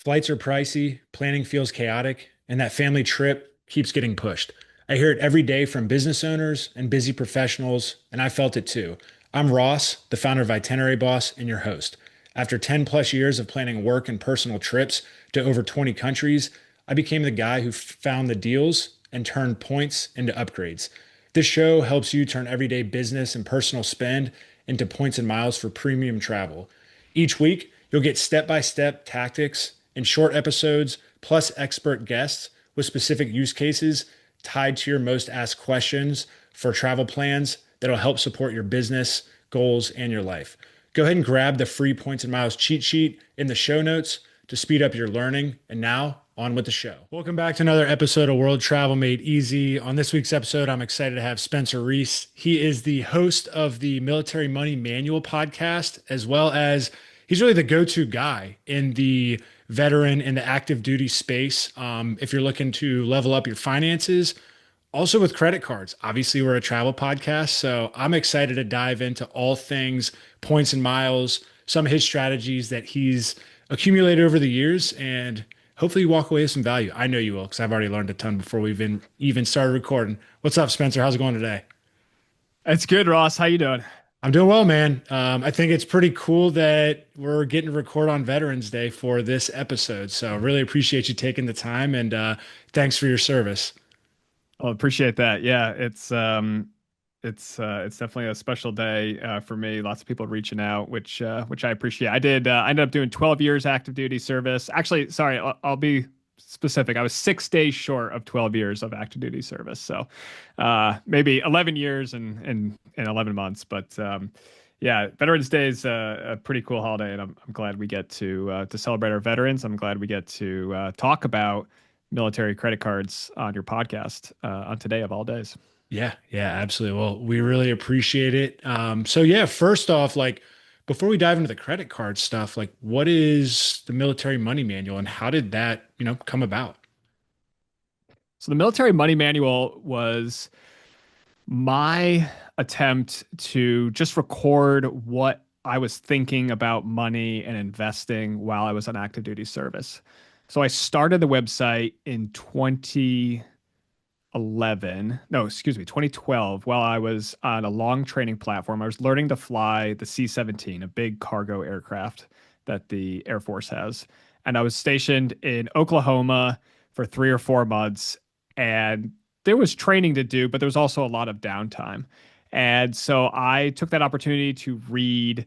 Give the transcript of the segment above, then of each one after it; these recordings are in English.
Flights are pricey, planning feels chaotic, and that family trip keeps getting pushed. I hear it every day from business owners and busy professionals, and I felt it too. I'm Ross, the founder of Itinerary Boss, and your host. After 10 plus years of planning work and personal trips to over 20 countries, I became the guy who found the deals and turned points into upgrades. This show helps you turn everyday business and personal spend into points and miles for premium travel. Each week, you'll get step by step tactics and short episodes, plus expert guests with specific use cases tied to your most asked questions for travel plans that'll help support your business, goals, and your life. Go ahead and grab the free Points and Miles cheat sheet in the show notes to speed up your learning. And now, on with the show. Welcome back to another episode of World Travel Made Easy. On this week's episode, I'm excited to have Spencer Rees. He is the host of the Military Money Manual podcast, as well as he's really the go-to guy in the veteran and the active duty space. If you're looking to level up your finances, also with credit cards. Obviously, we're a travel podcast, so I'm excited to dive into all things points and miles, some of his strategies that he's accumulated over the years, and hopefully you walk away with some value. I know you will, because I've already learned a ton before we've even started recording. What's up, Spencer? How's it going today? It's good, Ross. How you doing? I'm doing well, man. I think it's pretty cool that we're getting to record on Veterans Day for this episode. So really appreciate you taking the time, and thanks for your service. Well, appreciate that. Yeah, it's definitely a special day for me. Lots of people reaching out, which I appreciate. I ended up doing 12 years active duty service. Actually, sorry, I'll be specific. I was 6 days short of 12 years of active duty service. So maybe 11 years and 11 months. But yeah, Veterans Day is a pretty cool holiday, and I'm glad we get to celebrate our veterans. I'm glad we get to talk about military credit cards on your podcast on today of all days. Yeah, absolutely. Well, we really appreciate it. So yeah, first off, like before we dive into the credit card stuff, like what is the Military Money Manual and how did that, come about? So the Military Money Manual was my attempt to just record what I was thinking about money and investing while I was on active duty service. So I started the website in 2012, while I was on a long training platform. I was learning to fly the C-17, a big cargo aircraft that the Air Force has. And I was stationed in Oklahoma for 3 or 4 months. And there was training to do, but there was also a lot of downtime. And so I took that opportunity to read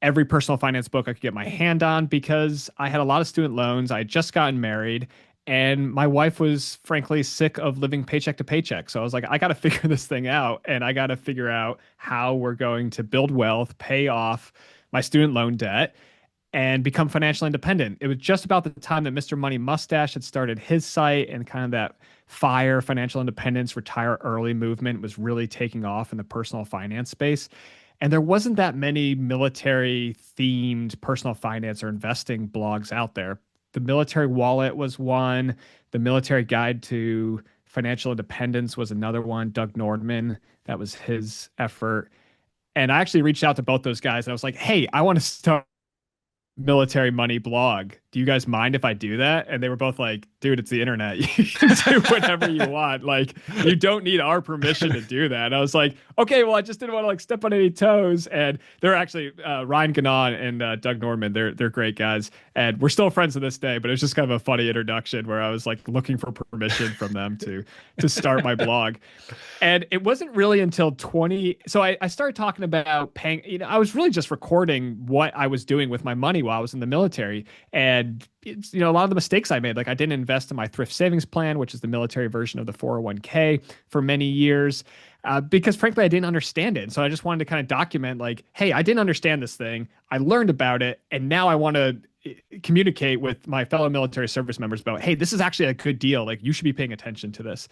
every personal finance book I could get my hand on because I had a lot of student loans. I had just gotten married, and my wife was frankly sick of living paycheck to paycheck. So I was like, I got to figure this thing out, and I got to figure out how we're going to build wealth, pay off my student loan debt, and become financially independent. It was just about the time that Mr. Money Mustache had started his site, and kind of that FIRE, financial independence, retire early movement was really taking off in the personal finance space. And there wasn't that many military themed personal finance or investing blogs out there. The Military Wallet was one. The Military Guide to Financial Independence was another one. Doug Nordman, that was his effort. And I actually reached out to both those guys and I was like, hey, I want to start military money blog. Do you guys mind if I do that? And they were both like, dude, it's the internet. You can do whatever you want. Like, you don't need our permission to do that. And I was like, okay, well, I just didn't want to like step on any toes. And they're actually Ryan Ganon and Doug Norman. They're great guys. And we're still friends to this day, but it was just kind of a funny introduction where I was like looking for permission from them to start my blog. And it wasn't really until so I started talking about paying, I was really just recording what I was doing with my money while I was in the military. And it's, a lot of the mistakes I made, like I didn't invest in my thrift savings plan, which is the military version of the 401k for many years, because frankly, I didn't understand it. And so I just wanted to kind of document like, hey, I didn't understand this thing. I learned about it. And now I want to communicate with my fellow military service members about, hey, this is actually a good deal. Like you should be paying attention to this.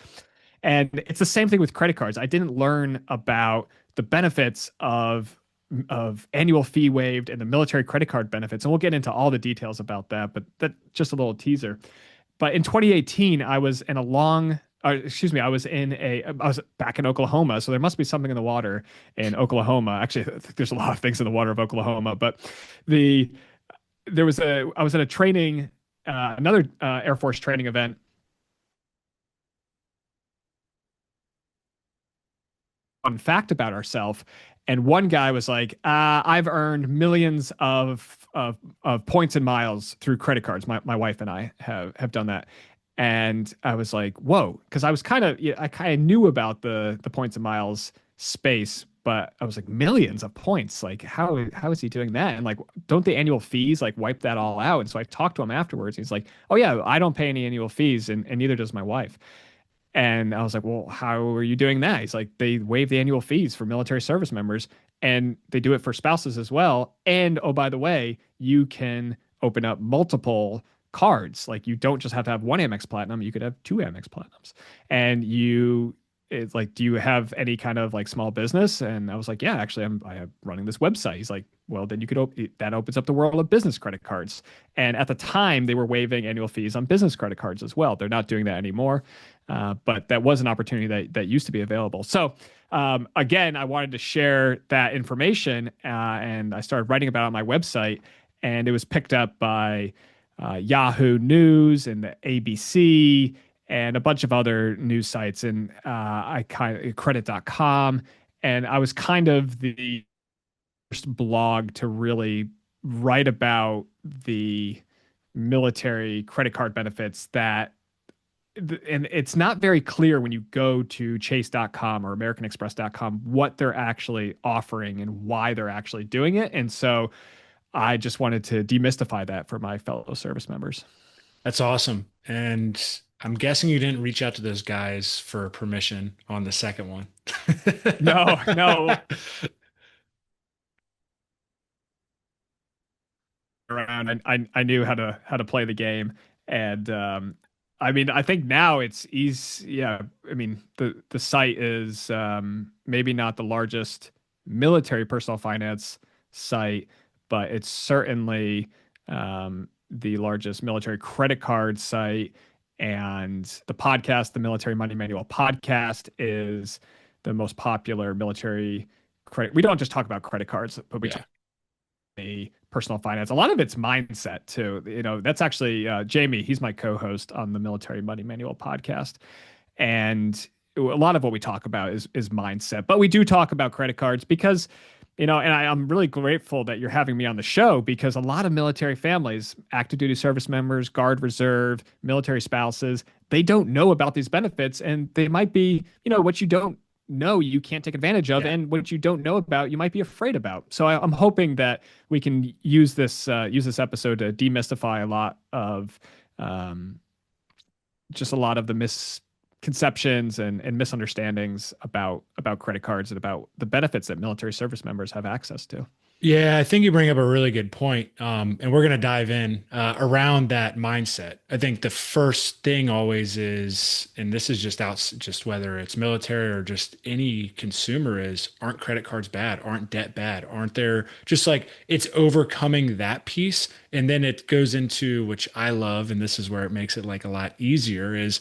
And it's the same thing with credit cards. I didn't learn about the benefits of annual fee waived and the military credit card benefits. And we'll get into all the details about that, but that's just a little teaser. But in 2018, I was in I was back in Oklahoma. So there must be something in the water in Oklahoma. Actually, I think there's a lot of things in the water of Oklahoma, but I was at a training another Air Force training event. Fun fact about ourselves. And one guy was like, I've earned millions of points and miles through credit cards. My wife and I have done that. And I was like, whoa, because I was I kind of knew about the points and miles space, but I was like, millions of points. Like, how is he doing that? And like, don't the annual fees like wipe that all out? And so I talked to him afterwards. He's like, oh yeah, I don't pay any annual fees, and neither does my wife. And I was like, well, how are you doing that? He's like, they waive the annual fees for military service members and they do it for spouses as well. And oh, by the way, you can open up multiple cards. Like you don't just have to have one Amex Platinum, you could have two Amex Platinums. And it's like, do you have any kind of like small business? And I was like, yeah, actually, I am running this website. He's like, well, then you could that opens up the world of business credit cards. And at the time, they were waiving annual fees on business credit cards as well. They're not doing that anymore. But that was an opportunity that used to be available. So again, I wanted to share that information, and I started writing about it on my website, and it was picked up by Yahoo News and the ABC and a bunch of other news sites, and I kind of credit.com, and I was kind of the first blog to really write about the military credit card benefits that and it's not very clear when you go to chase.com or americanexpress.com what they're actually offering and why they're actually doing it. And so I just wanted to demystify that for my fellow service members. That's awesome. And I'm guessing you didn't reach out to those guys for permission on the second one. No, no, around. I knew how to play the game, and I mean, I think now it's easy. Yeah, I mean, the site is maybe not the largest military personal finance site, but it's certainly the largest military credit card site. And the podcast, the Military Money Manual podcast, is the most popular military credit. We don't just talk about credit cards, but we Yeah. a personal finance. A lot of it's mindset too. You know, that's actually Jamie. He's my co-host on the Military Money Manual podcast, and a lot of what we talk about is mindset. But we do talk about credit cards because, you know, and I'm really grateful that you're having me on the show because a lot of military families, active duty service members, Guard Reserve, military spouses, they don't know about these benefits, and they might be, you know, what you don't know you can't take advantage of, Yeah. and what you don't know about you might be afraid about. So I'm hoping that we can use this episode to demystify a lot of um, just a lot of the misconceptions and misunderstandings about credit cards and about the benefits that military service members have access to. Yeah, I think you bring up a really good point. And we're going to dive in around that mindset. I think the first thing always is, and this is just whether it's military or just any consumer is, aren't credit cards bad? Aren't debt bad? Aren't there just like it's overcoming that piece? And then it goes into, which I love, and this is where it makes it like a lot easier is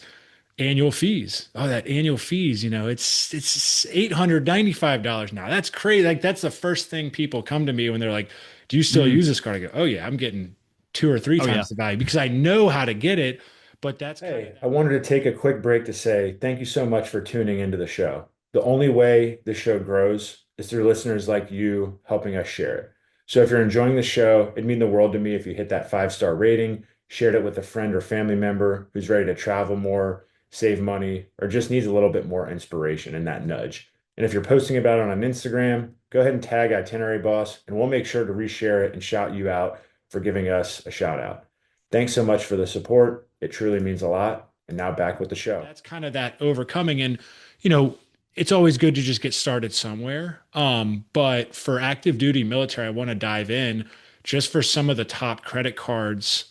annual fees. Oh, that annual fees, it's $895 now. That's crazy. Like that's the first thing people come to me when they're like, "Do you still Mm. use this card?" I go, "Oh yeah, I'm getting two or three Oh yeah. times the value because I know how to get it." But that's Hey, I wanted to take a quick break to say thank you so much for tuning into the show. The only way the show grows is through listeners like you helping us share it. So if you're enjoying the show, it'd mean the world to me if you hit that 5-star rating, shared it with a friend or family member who's ready to travel more, save money, or just needs a little bit more inspiration and that nudge. And if you're posting about it on Instagram, go ahead and tag Itinerary Boss, and we'll make sure to reshare it and shout you out for giving us a shout out. Thanks so much for the support. It truly means a lot. And now back with the show. That's kind of that overcoming. And, you know, it's always good to just get started somewhere. But for active duty military, I want to dive in just for some of the top credit cards.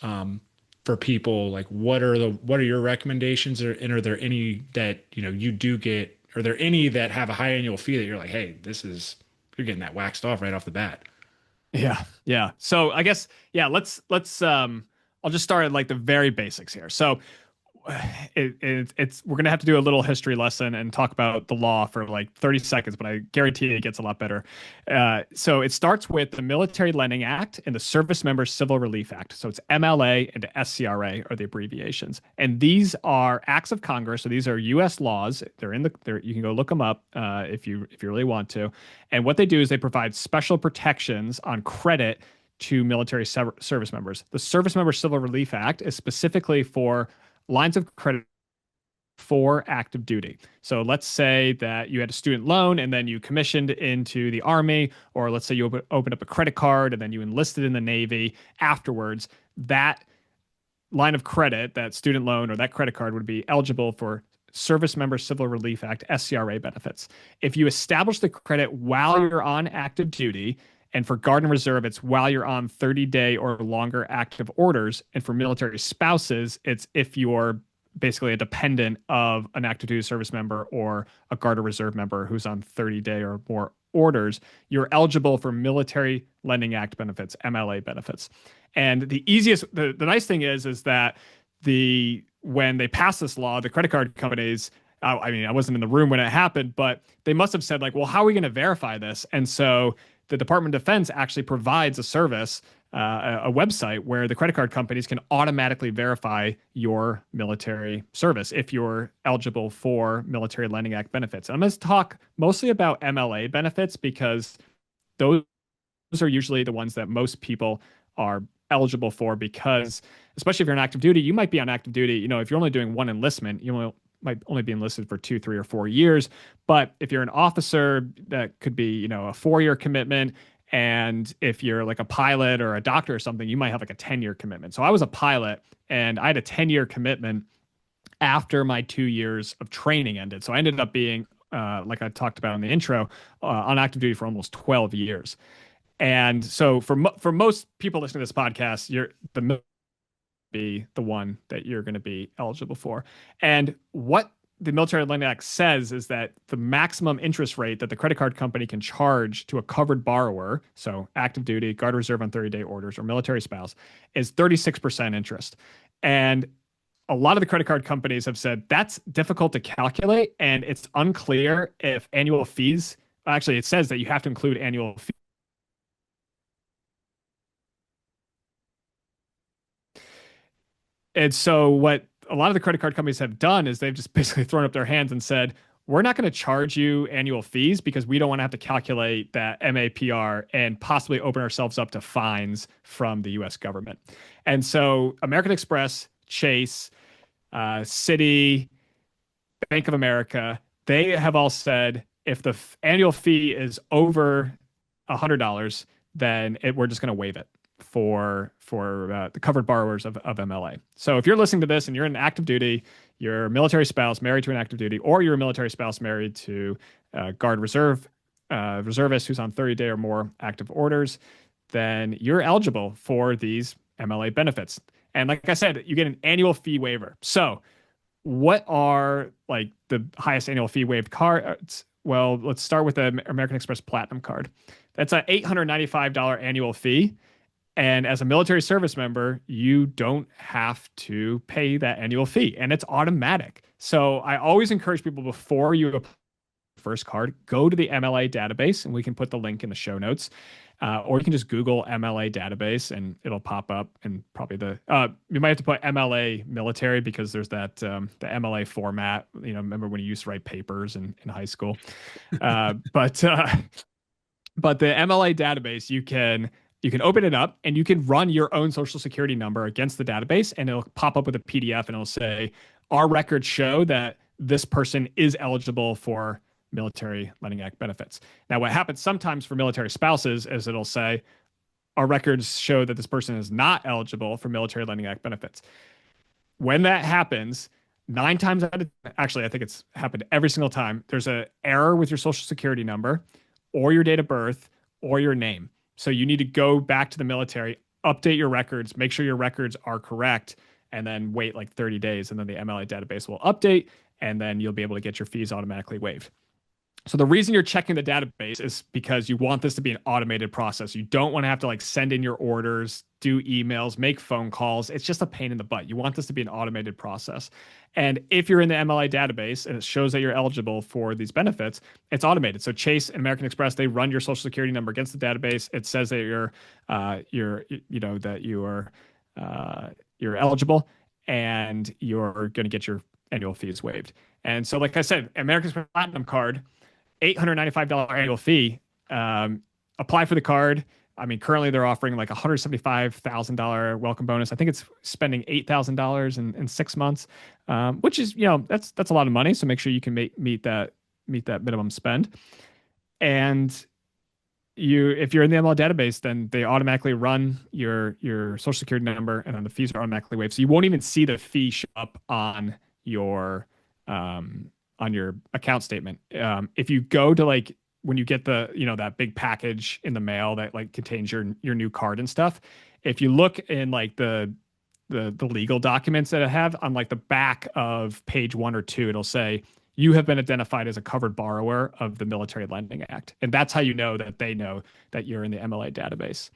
For people like what are your recommendations and are there any that you do get, are there any that have a high annual fee that you're like, hey, you're getting that waxed off right off the bat? Yeah, yeah. So I guess yeah, let's I'll just start at like the very basics here. So it's we're gonna have to do a little history lesson and talk about the law for like 30 seconds, but I guarantee it gets a lot better. So it starts with the Military Lending Act and the Service Member Civil Relief Act. So it's MLA and SCRA are the abbreviations, and these are acts of Congress. So these are U.S. laws. You can go look them up if you really want to. And what they do is they provide special protections on credit to military service members. The Service Member Civil Relief Act is specifically for lines of credit for active duty. So let's say that you had a student loan and then you commissioned into the Army, or let's say you opened up a credit card and then you enlisted in the Navy afterwards. That line of credit, that student loan or that credit card would be eligible for Service Member Civil Relief Act SCRA benefits. If you establish the credit while you're on active duty, and for Guard and Reserve, it's while you're on 30-day or longer active orders. And for military spouses, it's if you're basically a dependent of an active duty service member or a Guard or Reserve member who's on 30-day or more orders, you're eligible for Military Lending Act benefits, MLA benefits. And the nice thing is that when they passed this law, the credit card companies, I mean, I wasn't in the room when it happened, but they must have said like, well, how are we going to verify this? And so the Department of Defense actually provides a service, a website where the credit card companies can automatically verify your military service if you're eligible for Military Lending Act benefits. And I'm going to talk mostly about MLA benefits because those are usually the ones that most people are eligible for because, especially if you're on active duty, you might be on active duty. You know, if you're only doing one enlistment, might only be enlisted for 2, 3, or 4 years. But if you're an officer, that could be, you know, a 4-year commitment. And if you're like a pilot or a doctor or something, you might have like a 10-year commitment. So I was a pilot and I had a 10-year commitment after my 2 years of training ended. So I ended up being, like I talked about in the intro, on active duty for almost 12 years. And so for most people listening to this podcast, be the one that you're going to be eligible for. And what the Military Lending Act says is that the maximum interest rate that the credit card company can charge to a covered borrower, so active duty, Guard Reserve on 30-day orders, or military spouse, is 36% interest. And a lot of the credit card companies have said that's difficult to calculate, and it's unclear if annual fees, actually, it says that you have to include annual fees. And so what a lot of the credit card companies have done is they've just basically thrown up their hands and said, we're not going to charge you annual fees because we don't want to have to calculate that MAPR and possibly open ourselves up to fines from the US government. And so American Express, Chase, Citi, Bank of America, they have all said if the annual fee is over $100, then we're just going to waive it for the covered borrowers of MLA. So if you're listening to this and you're in active duty, you're a military spouse married to an active duty, or you're a military spouse married to Guard Reserve reservist who's on 30-day or more active orders, then you're eligible for these MLA benefits. And like I said, you get an annual fee waiver. So what are like the highest annual fee waived cards? Well, let's start with the American Express Platinum card. That's an $895 annual fee. And as a military service member, you don't have to pay that annual fee, and it's automatic. So I always encourage people before you apply for your first card, go to the MLA database, and we can put the link in the show notes. Or you can just Google MLA database and it'll pop up. And probably you might have to put MLA military because there's that the MLA format. You know, remember when you used to write papers in high school? But the MLA database, you can open it up and you can run your own social security number against the database, and it'll pop up with a PDF and it'll say, our records show that this person is eligible for Military Lending Act benefits. Now, what happens sometimes for military spouses is it'll say, our records show that this person is not eligible for Military Lending Act benefits. When that happens, 9 times out of, actually, I think it's happened every single time, there's an error with your social security number or your date of birth or your name. So you need to go back to the military, update your records, make sure your records are correct, and then wait like 30 days. And then the MLA database will update, and then you'll be able to get your fees automatically waived. So the reason you're checking the database is because you want this to be an automated process. You don't want to have to like send in your orders, do emails, make phone calls. It's just a pain in the butt. You want this to be an automated process. And if you're in the MLI database and it shows that you're eligible for these benefits, it's automated. So Chase and American Express, they run your social security number against the database. It says that you're eligible and you're going to get your annual fees waived. And so, like I said, American Express Platinum card, $895 annual fee. Apply for the card. I mean, currently they're offering like $175,000 welcome bonus. I think it's spending $8,000 in 6 months, which is, that's a lot of money. So make sure you can meet that minimum spend. And if you're in the ML database, then they automatically run your social security number, and then the fees are automatically waived. So you won't even see the fee show up on your account statement. If you go to like when you get the that big package in the mail that like contains your new card and stuff, if you look in like the legal documents that I have on like the back of page 1 or 2, it'll say you have been identified as a covered borrower of the Military Lending Act, and that's how you know that they know that you're in the MLA database.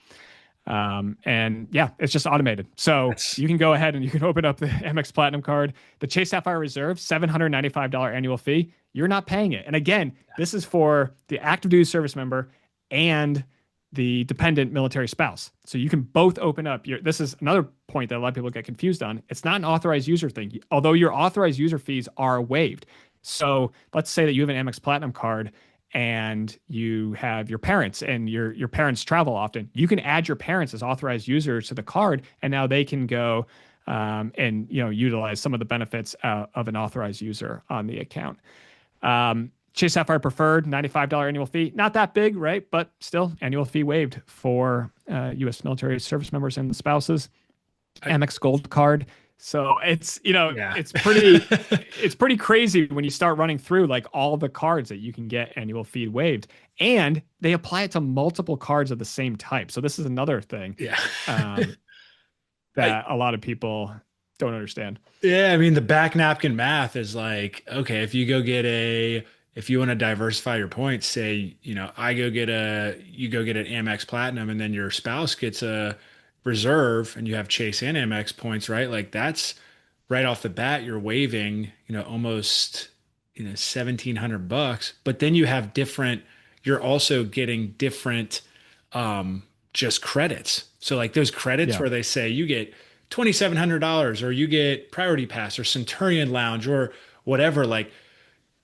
And yeah, it's just automated. So you can go ahead and you can open up the Amex Platinum card, the Chase Sapphire Reserve, $795 annual fee. You're not paying it. And again, this is for the active duty service member and the dependent military spouse. So you can both open up this is another point that a lot of people get confused on. It's not an authorized user thing, although your authorized user fees are waived. So let's say that you have an Amex Platinum card and you have your parents and your parents travel often. You can add your parents as authorized users to the card, and now they can go and utilize some of the benefits of an authorized user on the account. Chase Sapphire Preferred, $95 annual fee. Not that big, right? But still, annual fee waived for U.S. military service members and the spouses. Amex Gold Card. So it's it's pretty crazy when you start running through like all the cards that you can get annual fee waived, and they apply it to multiple cards of the same type. So this is another thing that a lot of people don't understand. Yeah, I mean the back napkin math is like, okay, if you want to diversify your points, say, you go get an Amex Platinum and then your spouse gets a reserve and you have Chase and Amex points, right? Like that's right off the bat, you're waiving, almost, $1,700, but then you're also getting different, just credits. So like those credits where they say you get $2,700 or you get Priority Pass or Centurion Lounge or whatever, like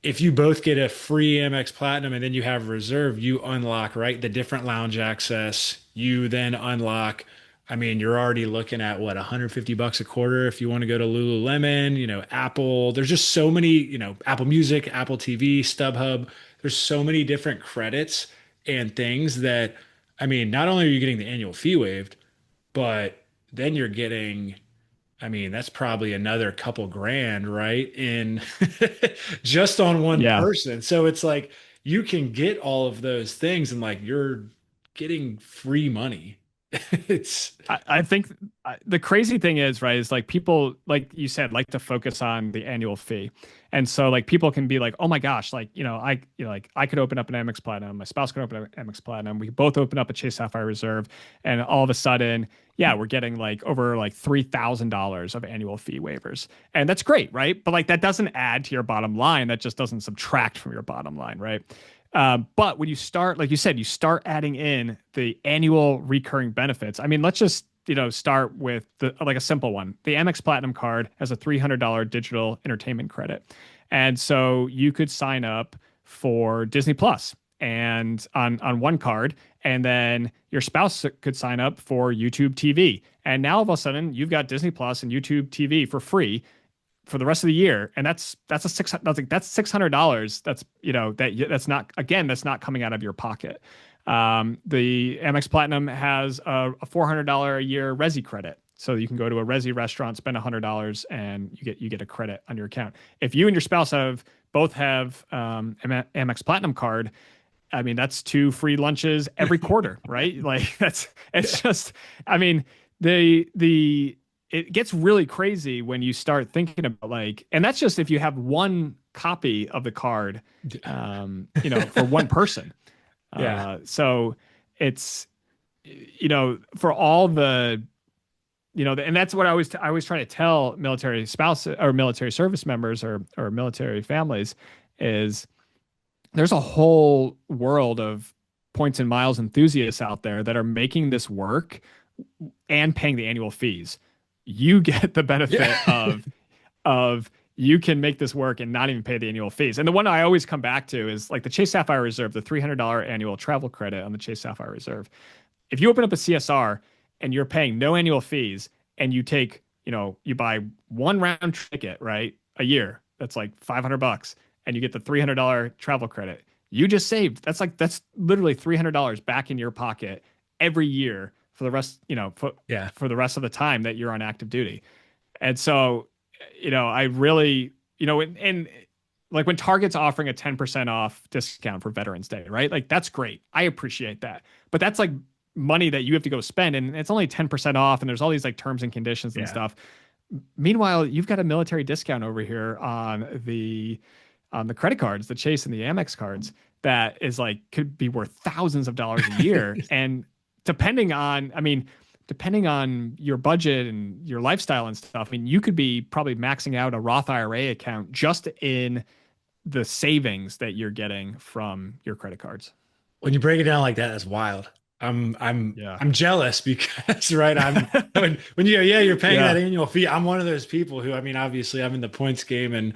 if you both get a free Amex Platinum and then you have reserve, you unlock, right, the different lounge access. You then unlock, I mean, you're already looking at what, $150 a quarter if you want to go to Lululemon, Apple. There's just so many, Apple Music, Apple TV, StubHub. There's so many different credits and things that, I mean, not only are you getting the annual fee waived, but then you're getting, I mean, that's probably another couple grand, right? In just on one person. So it's like you can get all of those things and like you're getting free money. I think the crazy thing is, right, is like people, like you said, like to focus on the annual fee. And so like people can be like, oh my gosh, like, I could open up an Amex Platinum, my spouse could open an Amex Platinum, we both open up a Chase Sapphire Reserve, and all of a sudden, we're getting like over like $3,000 of annual fee waivers. And that's great, right? But like that doesn't add to your bottom line. That just doesn't subtract from your bottom line, right? But when you start, like you said, you start adding in the annual recurring benefits. I mean, let's just, start with a simple one. The Amex Platinum card has a $300 digital entertainment credit. And so you could sign up for Disney Plus and on one card, and then your spouse could sign up for YouTube TV. And now all of a sudden you've got Disney Plus and YouTube TV for free for the rest of the year, and that's $600. That's not coming out of your pocket. The Amex Platinum has a $400 a year Resi credit, so you can go to a Resi restaurant, spend $100, and you get a credit on your account. If you and your spouse both have Amex Platinum card, I mean that's 2 free lunches every quarter, right? Like it's just, I mean the it gets really crazy when you start thinking about like, and that's just if you have one copy of the card, for one person. Yeah. So it's, for all the, and that's what I always try to tell military spouses or military service members or military families is there's a whole world of points and miles enthusiasts out there that are making this work and paying the annual fees. You get the Yeah. benefit of you can make this work and not even pay the annual fees. And the one I always come back to is like the Chase Sapphire Reserve, the $300 annual travel credit on the Chase Sapphire Reserve. If you open up a CSR and you're paying no annual fees and you take, you buy one round ticket, right? A year, that's like $500 and you get the $300 travel credit. You just saved. That's literally $300 back in your pocket every year for the rest, Yeah. for the rest of the time that you're on active duty. And so, I really, and like when Target's offering a 10% off discount for Veterans Day, right? Like that's great. I appreciate that. But that's like money that you have to go spend and it's only 10% off and there's all these like terms and conditions and Yeah. stuff. Meanwhile, you've got a military discount over here on the credit cards, the Chase and the Amex cards that is like could be worth thousands of dollars a year. And depending on, I mean, depending on your budget and your lifestyle and stuff, I mean, you could be probably maxing out a Roth IRA account just in the savings that you're getting from your credit cards. When you break it down like that, that's wild. Yeah. I'm jealous because right, when you're paying that Yeah. annual fee. I'm one of those people who, I mean, obviously I'm in the points game and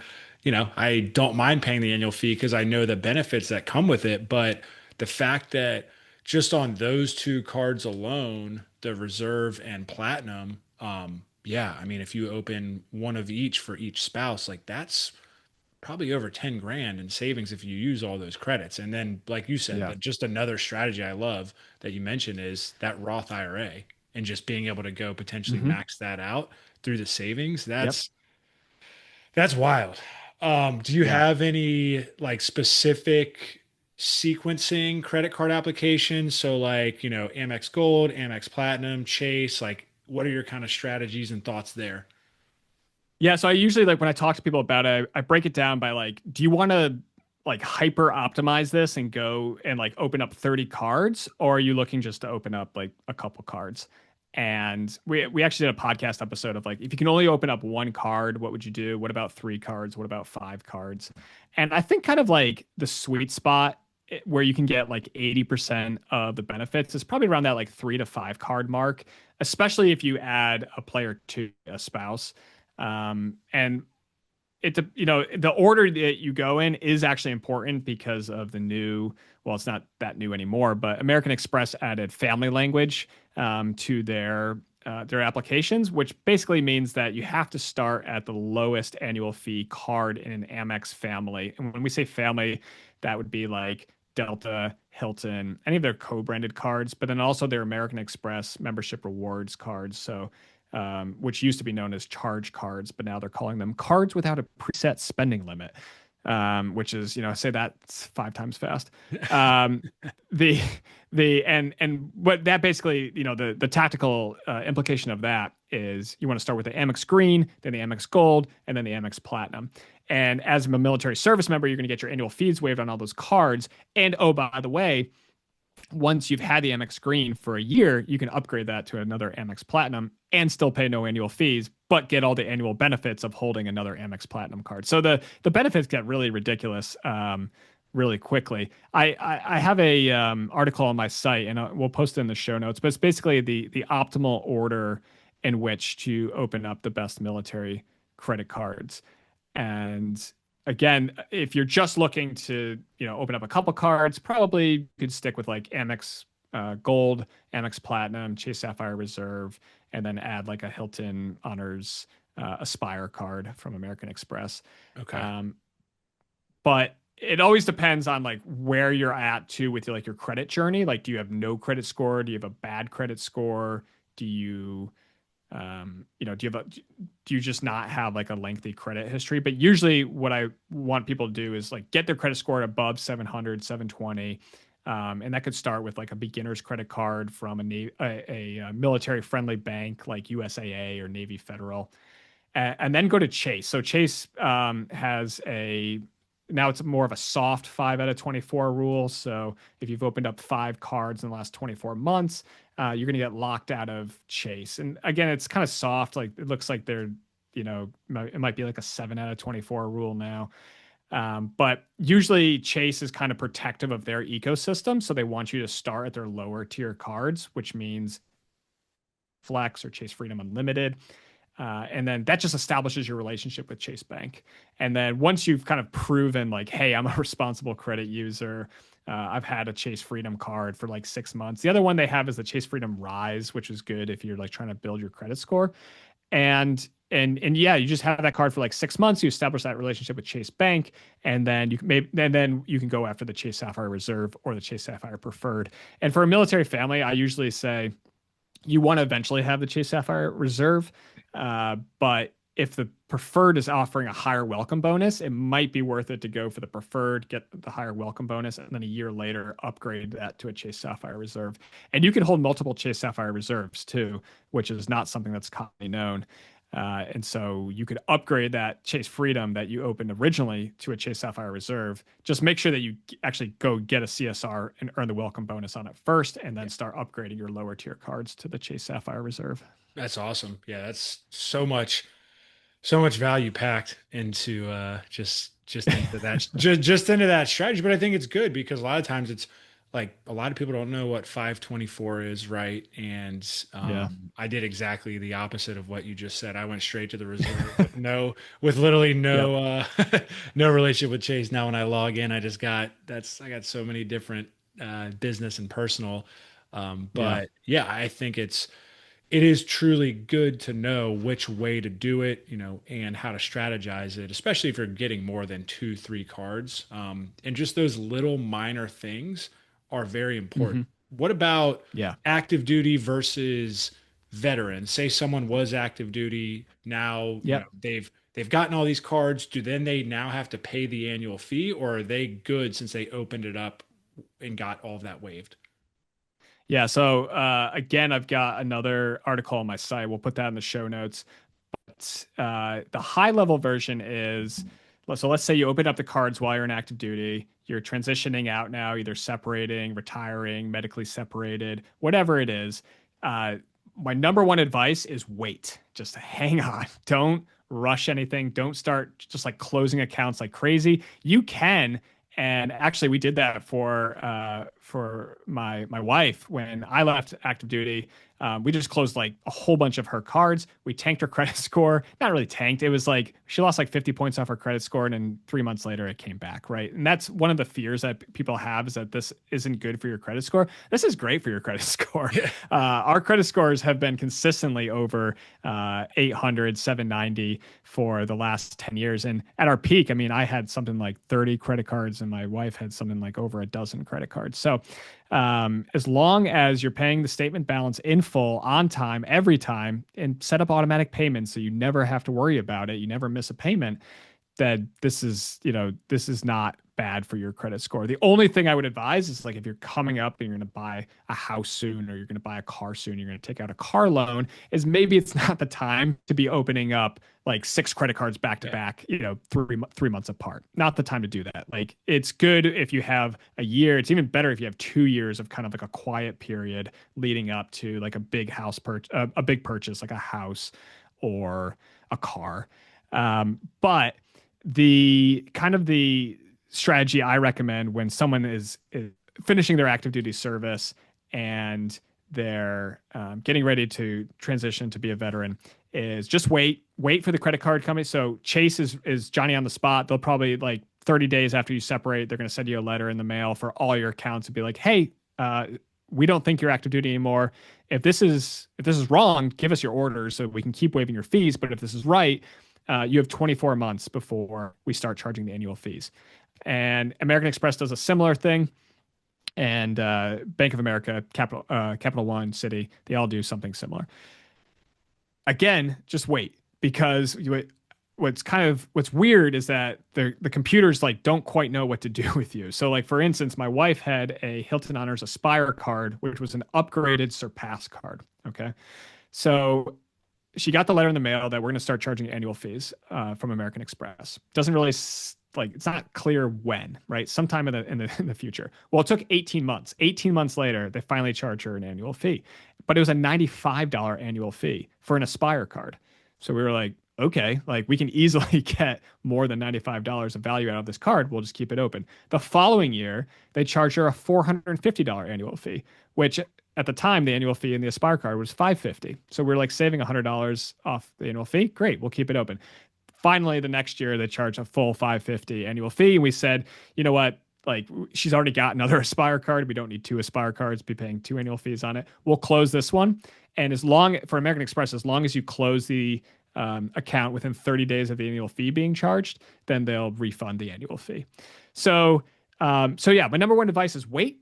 I don't mind paying the annual fee because I know the benefits that come with it. But the fact that just on those two cards alone, the reserve and platinum, yeah, I mean, if you open one of each for each spouse, like that's probably over 10 grand in savings if you use all those credits. And then, like you said, Yeah. that just another strategy I love that you mentioned is that Roth IRA and just being able to go potentially Hmm. max that out through the savings. Yep. That's wild. Do you Yeah. have any like specific sequencing credit card applications? So like, Amex Gold, Amex Platinum, Chase, like what are your kind of strategies and thoughts there? Yeah, so I usually like when I talk to people about it, I break it down by like, do you want to like hyper optimize this and go and like open up 30 cards, or are you looking just to open up like a couple cards? And we actually did a podcast episode of like, if you can only open up one card, what would you do? What about three cards? What about five cards? And I think kind of like the sweet spot where you can get like 80% of the benefits is probably around that like 3 to 5 card mark, especially if you add a player to a spouse. And the order that you go in is actually important because of the new, well, it's not that new anymore, but American Express added family language to their applications, which basically means that you have to start at the lowest annual fee card in an Amex family. And when we say family, that would be like Delta, Hilton, any of their co-branded cards, but then also their American Express membership rewards cards. So which used to be known as charge cards, but now they're calling them cards without a preset spending limit, which is, say that 5 times fast. Um, the and what that basically, the tactical implication of that is you want to start with the Amex Green, then the Amex Gold, and then the Amex Platinum. And as a military service member, you're going to get your annual fees waived on all those cards. And oh, by the way, once you've had the Amex Green for a year, you can upgrade that to another Amex Platinum and still pay no annual fees, but get all the annual benefits of holding another Amex Platinum card. So the benefits get really ridiculous really quickly. I have a article on my site, and we'll post it in the show notes. But it's basically the optimal order in which to open up the best military credit cards. And again, if you're just looking to, open up a couple cards, probably you could stick with like Amex Gold, Amex Platinum, Chase Sapphire Reserve, and then add like a Hilton Honors Aspire card from American Express. Okay. Um, but it always depends on like where you're at too with your credit journey. Like, do you have no credit score? Do you have a bad credit score? Do you do you just not have like a lengthy credit history? But usually what I want people to do is like get their credit score above 700, 720, And that could start with like a beginner's credit card from a military friendly bank like USAA or Navy Federal, and then go to Chase. So Chase has a now it's more of a soft 5 out of 24 rule. So if you've opened up 5 cards in the last 24 months, you're going to get locked out of Chase. And again, it's kind of soft. Like it looks like they're, it might be like a 7 out of 24 rule now. But usually Chase is kind of protective of their ecosystem. So they want you to start at their lower tier cards, which means Flex or Chase Freedom Unlimited. And then that just establishes your relationship with Chase Bank. And then once you've kind of proven like, hey, I'm a responsible credit user, I've had a Chase Freedom card for like 6 months. The other one they have is the Chase Freedom Rise, which is good if you're like trying to build your credit score. And yeah, you just have that card for like 6 months. You establish that relationship with Chase Bank, and then you can go after the Chase Sapphire Reserve or the Chase Sapphire Preferred. And for a military family, I usually say you want to eventually have the Chase Sapphire Reserve, but if the preferred is offering a higher welcome bonus, it might be worth it to go for the preferred, get the higher welcome bonus, and then a year later upgrade that to a Chase Sapphire Reserve. And you can hold multiple Chase Sapphire Reserves too, which is not something that's commonly known. And so you could upgrade that Chase Freedom that you opened originally to a Chase Sapphire Reserve. Just make sure that you actually go get a CSR and earn the welcome bonus on it first, and then start upgrading your lower tier cards to the Chase Sapphire Reserve. That's awesome. Yeah, that's so much value packed into just into that just into that strategy. But I think it's good because a lot of times it's like a lot of people don't know what 524 is, right? And Yeah. I did exactly the opposite of what you just said. I went straight to the reserve with with literally Yep. no relationship with Chase. Now when I log in, I got so many different business and personal. Yeah. But yeah, I think it is truly good to know which way to do it, and how to strategize it, especially if you're getting more than 2, 3 cards. And just those little minor things are very important. Hmm. What about Yeah. active duty versus veteran? Say someone was active duty, now, Yep. they've gotten all these cards. Do then they now have to pay the annual fee, or are they good since they opened it up and got all of that waived? Yeah. So again, I've got another article on my site. We'll put that in the show notes. The high level version is so let's say you open up the cards while you're in active duty. You're transitioning out now, either separating, retiring, medically separated, whatever it is. My number one advice is wait. Just hang on. Don't rush anything. Don't start just like closing accounts like crazy. You can. And actually, we did that for my wife when I left active duty. We just closed like a whole bunch of her cards. We tanked her credit score. Not really tanked. It was like she lost like 50 points off her credit score, and then 3 months later it came back, right? And that's one of the fears that people have, is that this isn't good for your credit score. This is great for your credit score. Yeah. Our credit scores have been consistently over 800, 790 for the last 10 years. And at our peak, I mean, I had something like 30 credit cards, and my wife had something like over a dozen credit cards. So as long as you're paying the statement balance in full on time every time, and set up automatic payments so you never have to worry about it, you never miss a payment, that this is not bad for your credit score. The only thing I would advise is like if you're coming up and you're going to buy a house soon, or you're going to buy a car soon, you're going to take out a car loan, is maybe it's not the time to be opening up like 6 credit cards back to Yeah. back, 3 months apart. Not the time to do that. Like it's good if you have a year. It's even better if you have 2 years of kind of like a quiet period leading up to like a big a big purchase, like a house or a car. But the strategy I recommend when someone is finishing their active duty service and they're getting ready to transition to be a veteran is just wait for the credit card company. So Chase is Johnny on the spot. They'll probably like 30 days after you separate, they're going to send you a letter in the mail for all your accounts and be like, hey, we don't think you're active duty anymore. If this is wrong, give us your orders so we can keep waiving your fees. But if this is right, you have 24 months before we start charging the annual fees. And American Express does a similar thing, and Bank of America, Capital One, Citi, they all do something similar. Again, just wait, because what's weird is that the computers like don't quite know what to do with you. So like for instance, my wife had a Hilton Honors Aspire card, which was an upgraded Surpass card. Okay. So she got the letter in the mail that we're going to start charging annual fees from American Express. Doesn't really like it's not clear when, right? Sometime in the future. Well, it took 18 months. 18 months later, they finally charged her an annual fee, but it was a $95 annual fee for an Aspire card. So we were like, okay, like we can easily get more than $95 of value out of this card. We'll just keep it open. The following year, they charged her a $450 annual fee, which at the time the annual fee in the Aspire card was $550. So we're like saving $100 off the annual fee. Great, we'll keep it open. Finally, the next year they charged a full $550 annual fee, and we said, you know what? Like she's already got another Aspire card. We don't need two Aspire cards. Be paying two annual fees on it. We'll close this one, and as long for American Express, as long as you close the account within 30 days of the annual fee being charged, then they'll refund the annual fee. So so yeah, my number one advice is wait.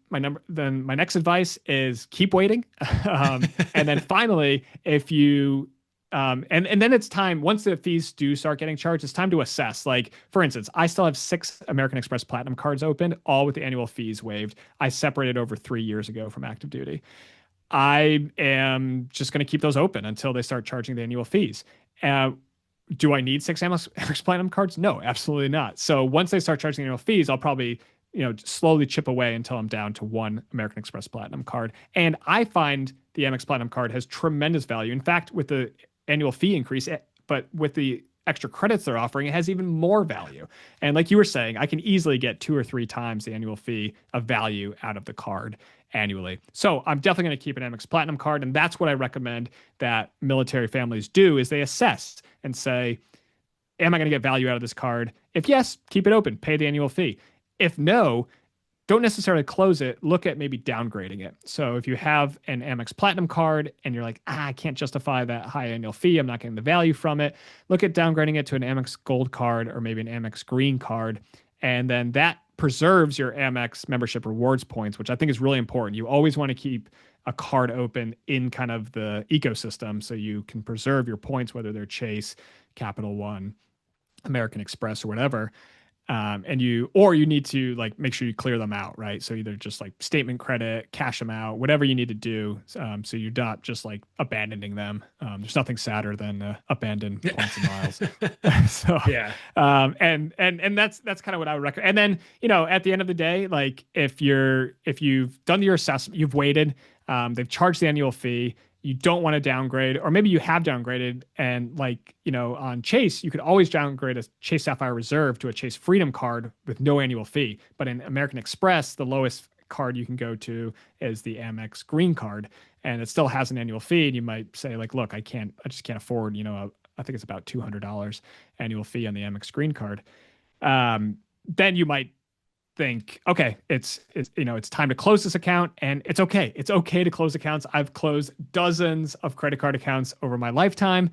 Then my next advice is keep waiting. And then finally, if you and then it's time once the fees do start getting charged, it's time to assess. Like for instance, I still have 6 American Express Platinum cards open, all with the annual fees waived. I separated over 3 years ago from active duty. I am just going to keep those open until they start charging the annual fees. Uh, do I need 6 Amex Platinum cards? No, absolutely not. So once they start charging annual fees, I'll probably slowly chip away until I'm down to one American Express Platinum card. And I find the Amex Platinum card has tremendous value. In fact, with the annual fee increase, but with the extra credits they're offering, it has even more value. And like you were saying, I can easily get 2 or 3 times the annual fee of value out of the card annually. So I'm definitely going to keep an Amex Platinum card. And that's what I recommend that military families do is they assess and say, am I going to get value out of this card? If yes, keep it open, pay the annual fee. If no, don't necessarily close it. Look at maybe downgrading it. So if you have an Amex Platinum card and you're like, I can't justify that high annual fee, I'm not getting the value from it, look at downgrading it to an Amex Gold card or maybe an Amex Green card. And then that preserves your Amex membership rewards points, which I think is really important. You always want to keep a card open in kind of the ecosystem so you can preserve your points, whether they're Chase, Capital One, American Express, or whatever. And you need to like make sure you clear them out, right? So either just like statement credit, cash them out, whatever you need to do, so you're not just like abandoning them. There's nothing sadder than abandoned points and miles. So Yeah. and that's kind of what I would recommend. And then at the end of the day, like if you've done your assessment, you've waited, they've charged the annual fee, you don't want to downgrade, or maybe you have downgraded and on Chase, you could always downgrade a Chase Sapphire Reserve to a Chase Freedom card with no annual fee. But in American Express, the lowest card you can go to is the Amex Green card, and it still has an annual fee. And you might say like, look, I just can't afford, I think it's about $200 annual fee on the Amex Green card. Then you might think, okay, it's time to close this account, and it's okay. It's okay to close accounts. I've closed dozens of credit card accounts over my lifetime,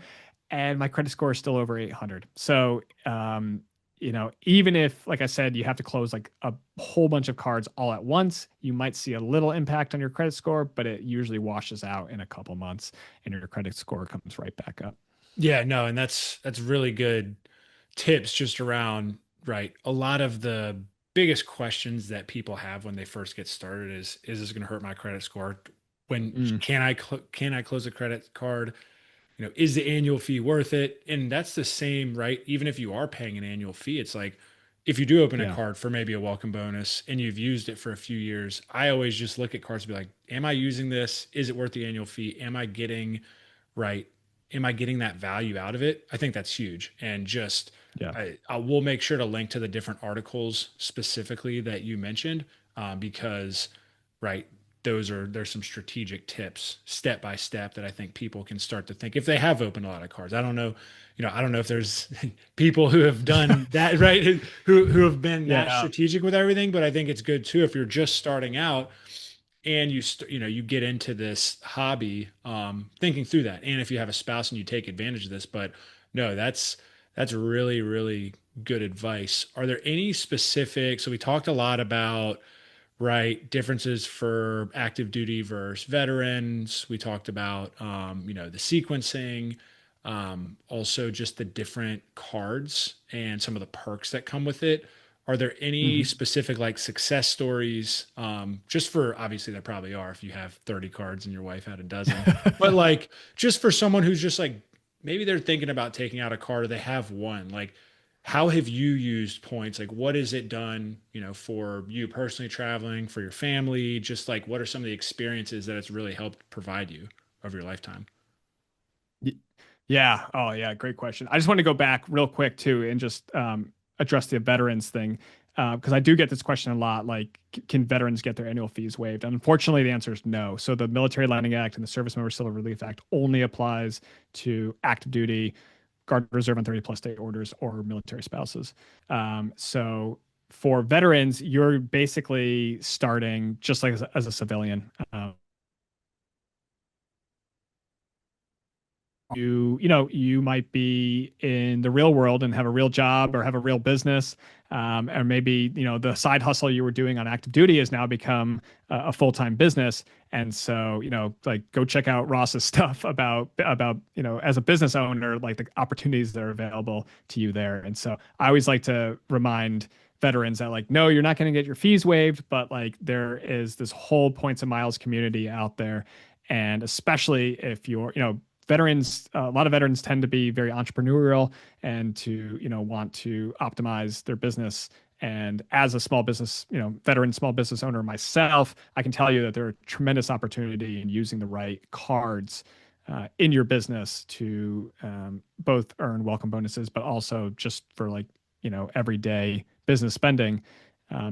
and my credit score is still over 800. So, even if, like I said, you have to close like a whole bunch of cards all at once, you might see a little impact on your credit score, but it usually washes out in a couple months, and your credit score comes right back up. Yeah, no, and that's really good tips just around, right. A lot of the biggest questions that people have when they first get started is this going to hurt my credit score? When Mm, can I close a credit card? Is the annual fee worth it? And that's the same, right? Even if you are paying an annual fee, it's like if you do open a yeah, card for maybe a welcome bonus and you've used it for a few years, I always just look at cards and be like, am I using this? Is it worth the annual fee? Am I getting right? Am I getting that value out of it? I think that's huge. And just yeah. I will make sure to link to the different articles specifically that you mentioned, because right, there's some strategic tips step by step that I think people can start to think if they have opened a lot of cards. I don't know, I don't know if there's people who have done that, right, who have been that Yeah. strategic with everything, but I think it's good too if you're just starting out and you get into this hobby, thinking through that, and if you have a spouse and you take advantage of this. But no, that's really really good advice. Are there any specific, so we talked a lot about, right, differences for active duty versus veterans, we talked about the sequencing, Also just the different cards and some of the perks that come with it. Are there any Mhm. specific like success stories? Just for obviously there probably are if you have 30 cards and your wife had a dozen, but like just for someone who's just like maybe they're thinking about taking out a card or they have one, like how have you used points? Like what has it done, for you personally traveling, for your family? Just like what are some of the experiences that it's really helped provide you over your lifetime? Y- Yeah. Oh, yeah. Great question. I just want to go back real quick too and just address the veterans thing because I do get this question a lot. Like, can veterans get their annual fees waived? And unfortunately, the answer is no. So the Military Landing Act and the Service Member Civil Relief Act only applies to active duty, Guard Reserve on 30 plus day orders, or military spouses. So for veterans, you're basically starting just like as a civilian. You might be in the real world and have a real job or have a real business, or maybe the side hustle you were doing on active duty has now become a full-time business. And so like go check out Ross's stuff about as a business owner, like the opportunities that are available to you there. And so I always like to remind veterans that, like, no, you're not going to get your fees waived, but like there is this whole points and miles community out there. And especially if you're veterans, a lot of veterans tend to be very entrepreneurial and to want to optimize their business. And as a small business, veteran small business owner myself, I can tell you that there are tremendous opportunity in using the right cards in your business to both earn welcome bonuses, but also just for, like, everyday business spending.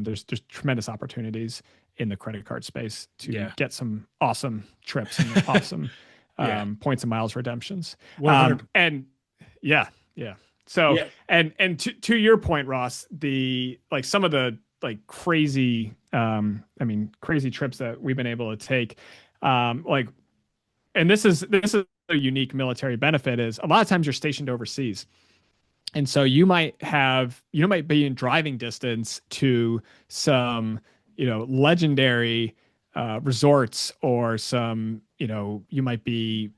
There's tremendous opportunities in the credit card space to Yeah. get some awesome trips and awesome Yeah. points and miles redemptions. 100. And yeah, yeah. So, Yeah. and to your point, Ross, the like some of the like crazy, crazy trips that we've been able to take, like, and this is a unique military benefit is a lot of times you're stationed overseas. And so you might be in driving distance to some, legendary resorts, or some, you might be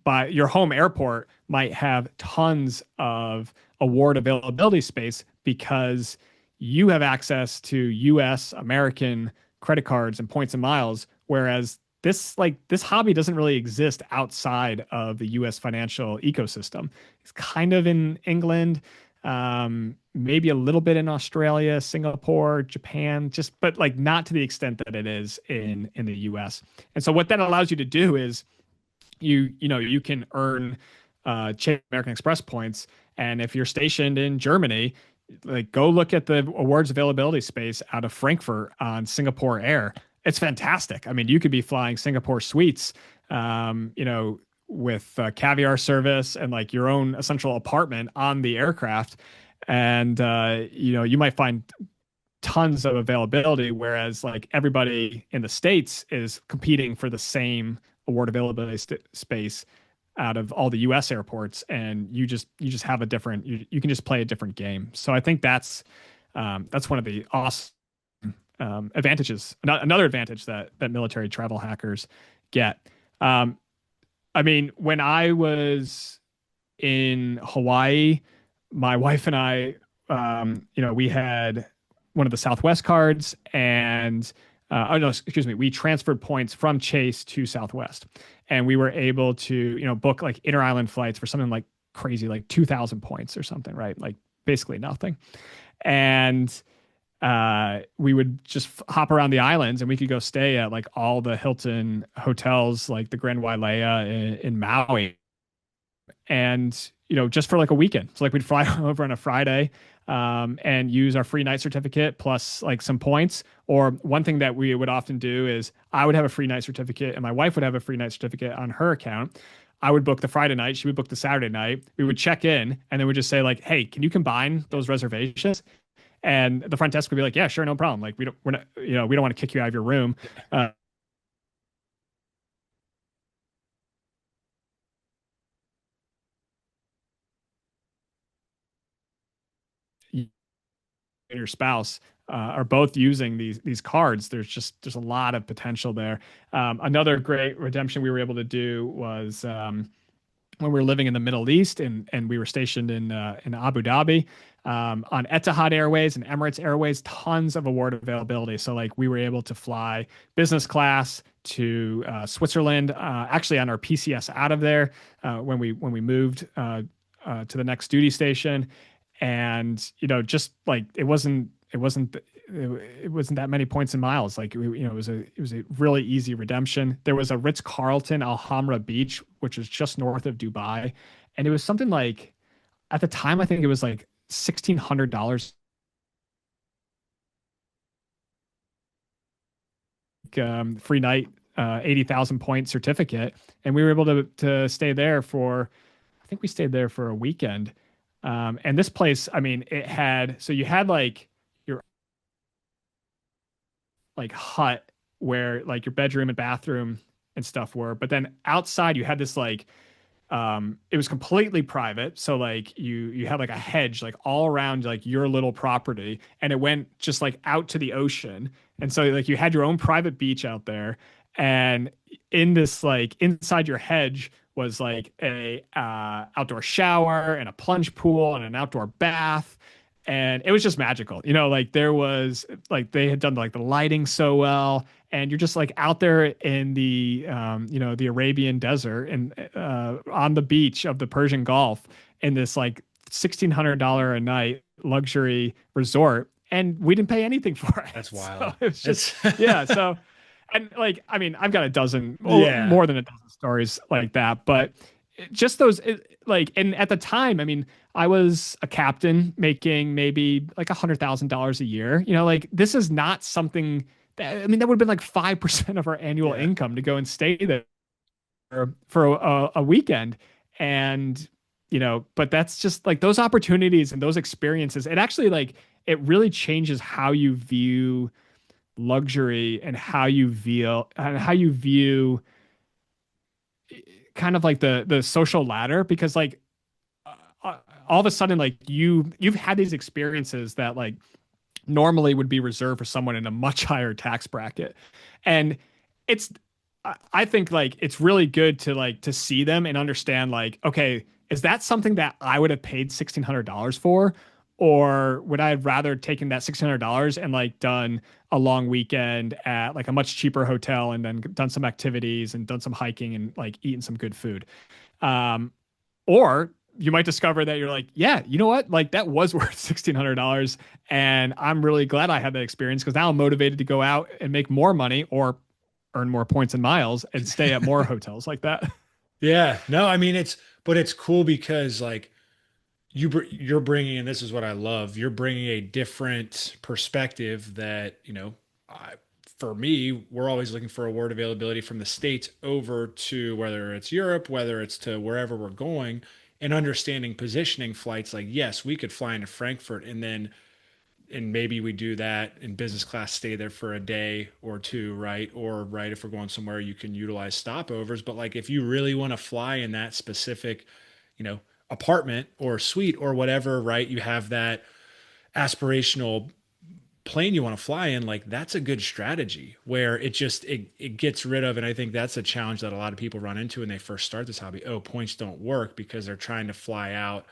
by your home airport might have tons of award availability space because you have access to US American credit cards and points and miles, whereas this hobby doesn't really exist outside of the US financial ecosystem. It's kind of in England, maybe a little bit in Australia, Singapore, Japan, just but like not to the extent that it is in the US. And so what that allows you to do is you can earn Chase American Express points, and if you're stationed in Germany, like go look at the awards availability space out of Frankfurt on Singapore Air. It's fantastic. I mean, you could be flying Singapore suites, with caviar service and like your own essential apartment on the aircraft, and you might find tons of availability, whereas like everybody in the States is competing for the same award availability space out of all the US airports, and you just have a different you can just play a different game. So I think that's one of the awesome advantages, another advantage that military travel hackers get. um, I mean, when I was in Hawaii, my wife and I, we had one of the Southwest cards, and oh no, excuse me, we transferred points from Chase to Southwest, and we were able to, book like inter-island flights for something like crazy, like 2,000 points or something, right? Like basically nothing. And we would just hop around the islands, and we could go stay at like all the Hilton hotels, like the Grand Wailea in Maui, and just for like a weekend. So like we'd fly over on a Friday, and use our free night certificate plus like some points. Or one thing that we would often do is I would have a free night certificate and my wife would have a free night certificate on her account. I would book the Friday night, she would book the Saturday night. We would check in, and then we'd just say like, "Hey, can you combine those reservations?" And the front desk would be like, "Yeah, sure, no problem. Like we're not, we don't want to kick you out of your room." Uh, and your spouse are both using these cards, there's a lot of potential there. Another great redemption we were able to do was when we were living in the Middle East, and we were stationed in Abu Dhabi, on Etihad Airways and Emirates Airways, tons of award availability. So like we were able to fly business class to Switzerland, actually on our PCS out of there when we moved to the next duty station, and just like it wasn't that many points and miles. Like it was a really easy redemption. There was a Ritz-Carlton Alhambra Beach, which is just north of Dubai, and it was something like, at the time I think it was like $1,600, free night, 80,000 point certificate, and we were able to stay there for, I think we stayed there for a weekend. And this place, I mean, it had, so you had like your like hut where like your bedroom and bathroom and stuff were, but then outside you had this like, it was completely private, so like you had like a hedge like all around like your little property, and it went just like out to the ocean, and so like you had your own private beach out there, and in this like inside your hedge was like a outdoor shower and a plunge pool and an outdoor bath, and it was just magical. Like there was like they had done like the lighting so well, and you're just like out there in the Arabian desert and on the beach of the Persian Gulf in this like $1,600 a night luxury resort, and we didn't pay anything for it. That's So wild. it was just, It's yeah. So, and like, I mean, I've got a dozen, yeah. more than a dozen stories like that, but just those, like, and at the time, I mean, I was a captain making maybe like $100,000 a year. Like this is not something that, I mean, that would have been like 5% of our annual Yeah. income to go and stay there for a weekend. And, but that's just like those opportunities and those experiences. It actually like, it really changes how you view luxury and how you view kind of like the social ladder, because like all of a sudden like you've had these experiences that like normally would be reserved for someone in a much higher tax bracket, and it's I think like it's really good to like to see them and understand like, okay, is that something that I would have paid $1,600 for, or would I have rather taken that $1,600 and like done a long weekend at like a much cheaper hotel and then done some activities and done some hiking and like eaten some good food. um or you might discover that you're like, yeah, you know what? Like that was worth $1,600. And I'm really glad I had that experience, because now I'm motivated to go out and make more money or earn more points and miles and stay at more hotels like that. Yeah. No, I mean but it's cool because like you're bringing, and this is what I love, you're bringing a different perspective that, I, for me, we're always looking for award availability from the States over to whether it's Europe, whether it's to wherever we're going, and understanding positioning flights. Like, yes, we could fly into Frankfurt and maybe we do that in business class, stay there for a day or two, right? Or right, if we're going somewhere, you can utilize stopovers. But like if you really want to fly in that specific, you know, apartment or suite or whatever, right? You have that aspirational plane you want to fly in, like that's a good strategy where it gets rid of, and I think that's a challenge that a lot of people run into when they first start this hobby. Oh, points don't work because they're trying to fly out,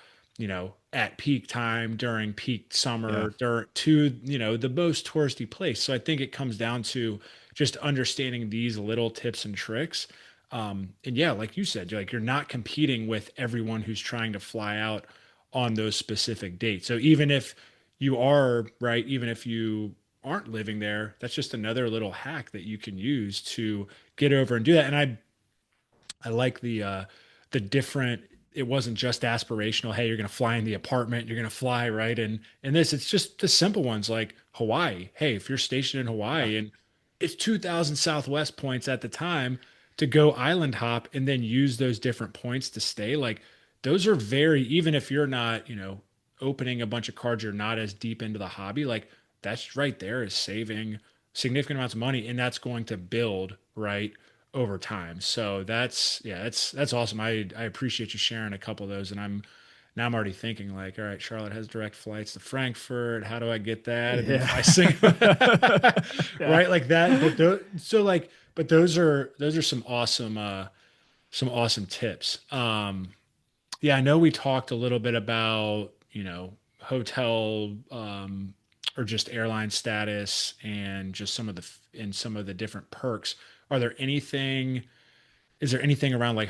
at peak time during peak Yeah. summer to, the most touristy place. So I think it comes down to just understanding these little tips and tricks. And yeah, like you said, you're not competing with everyone who's trying to fly out on those specific dates. So even if you are right, even if you aren't living there, that's just another little hack that you can use to get over and do that. And I like the different, it wasn't just aspirational, hey, you're gonna fly in the apartment, you're gonna fly, right? And this, it's just the simple ones like Hawaii. Hey, if you're stationed in Yeah. Hawaii and it's 2,000 Southwest points at the time to go island hop and then use those different points to stay, like those are very, even if you're not, opening a bunch of cards, you're not as deep into the hobby, like that's right there is saving significant amounts of money, and that's going to build right over time. So that's, yeah, that's awesome. I appreciate you sharing a couple of those, and I'm already thinking like, all right, Charlotte has direct flights to Frankfurt. How do I get that? And then Yeah. fly Singapore, Yeah. right? Like that. But so like, but those are some awesome tips. Yeah, I know we talked a little bit about, hotel or just airline status and just some of the different perks. Are there anything, is there anything around like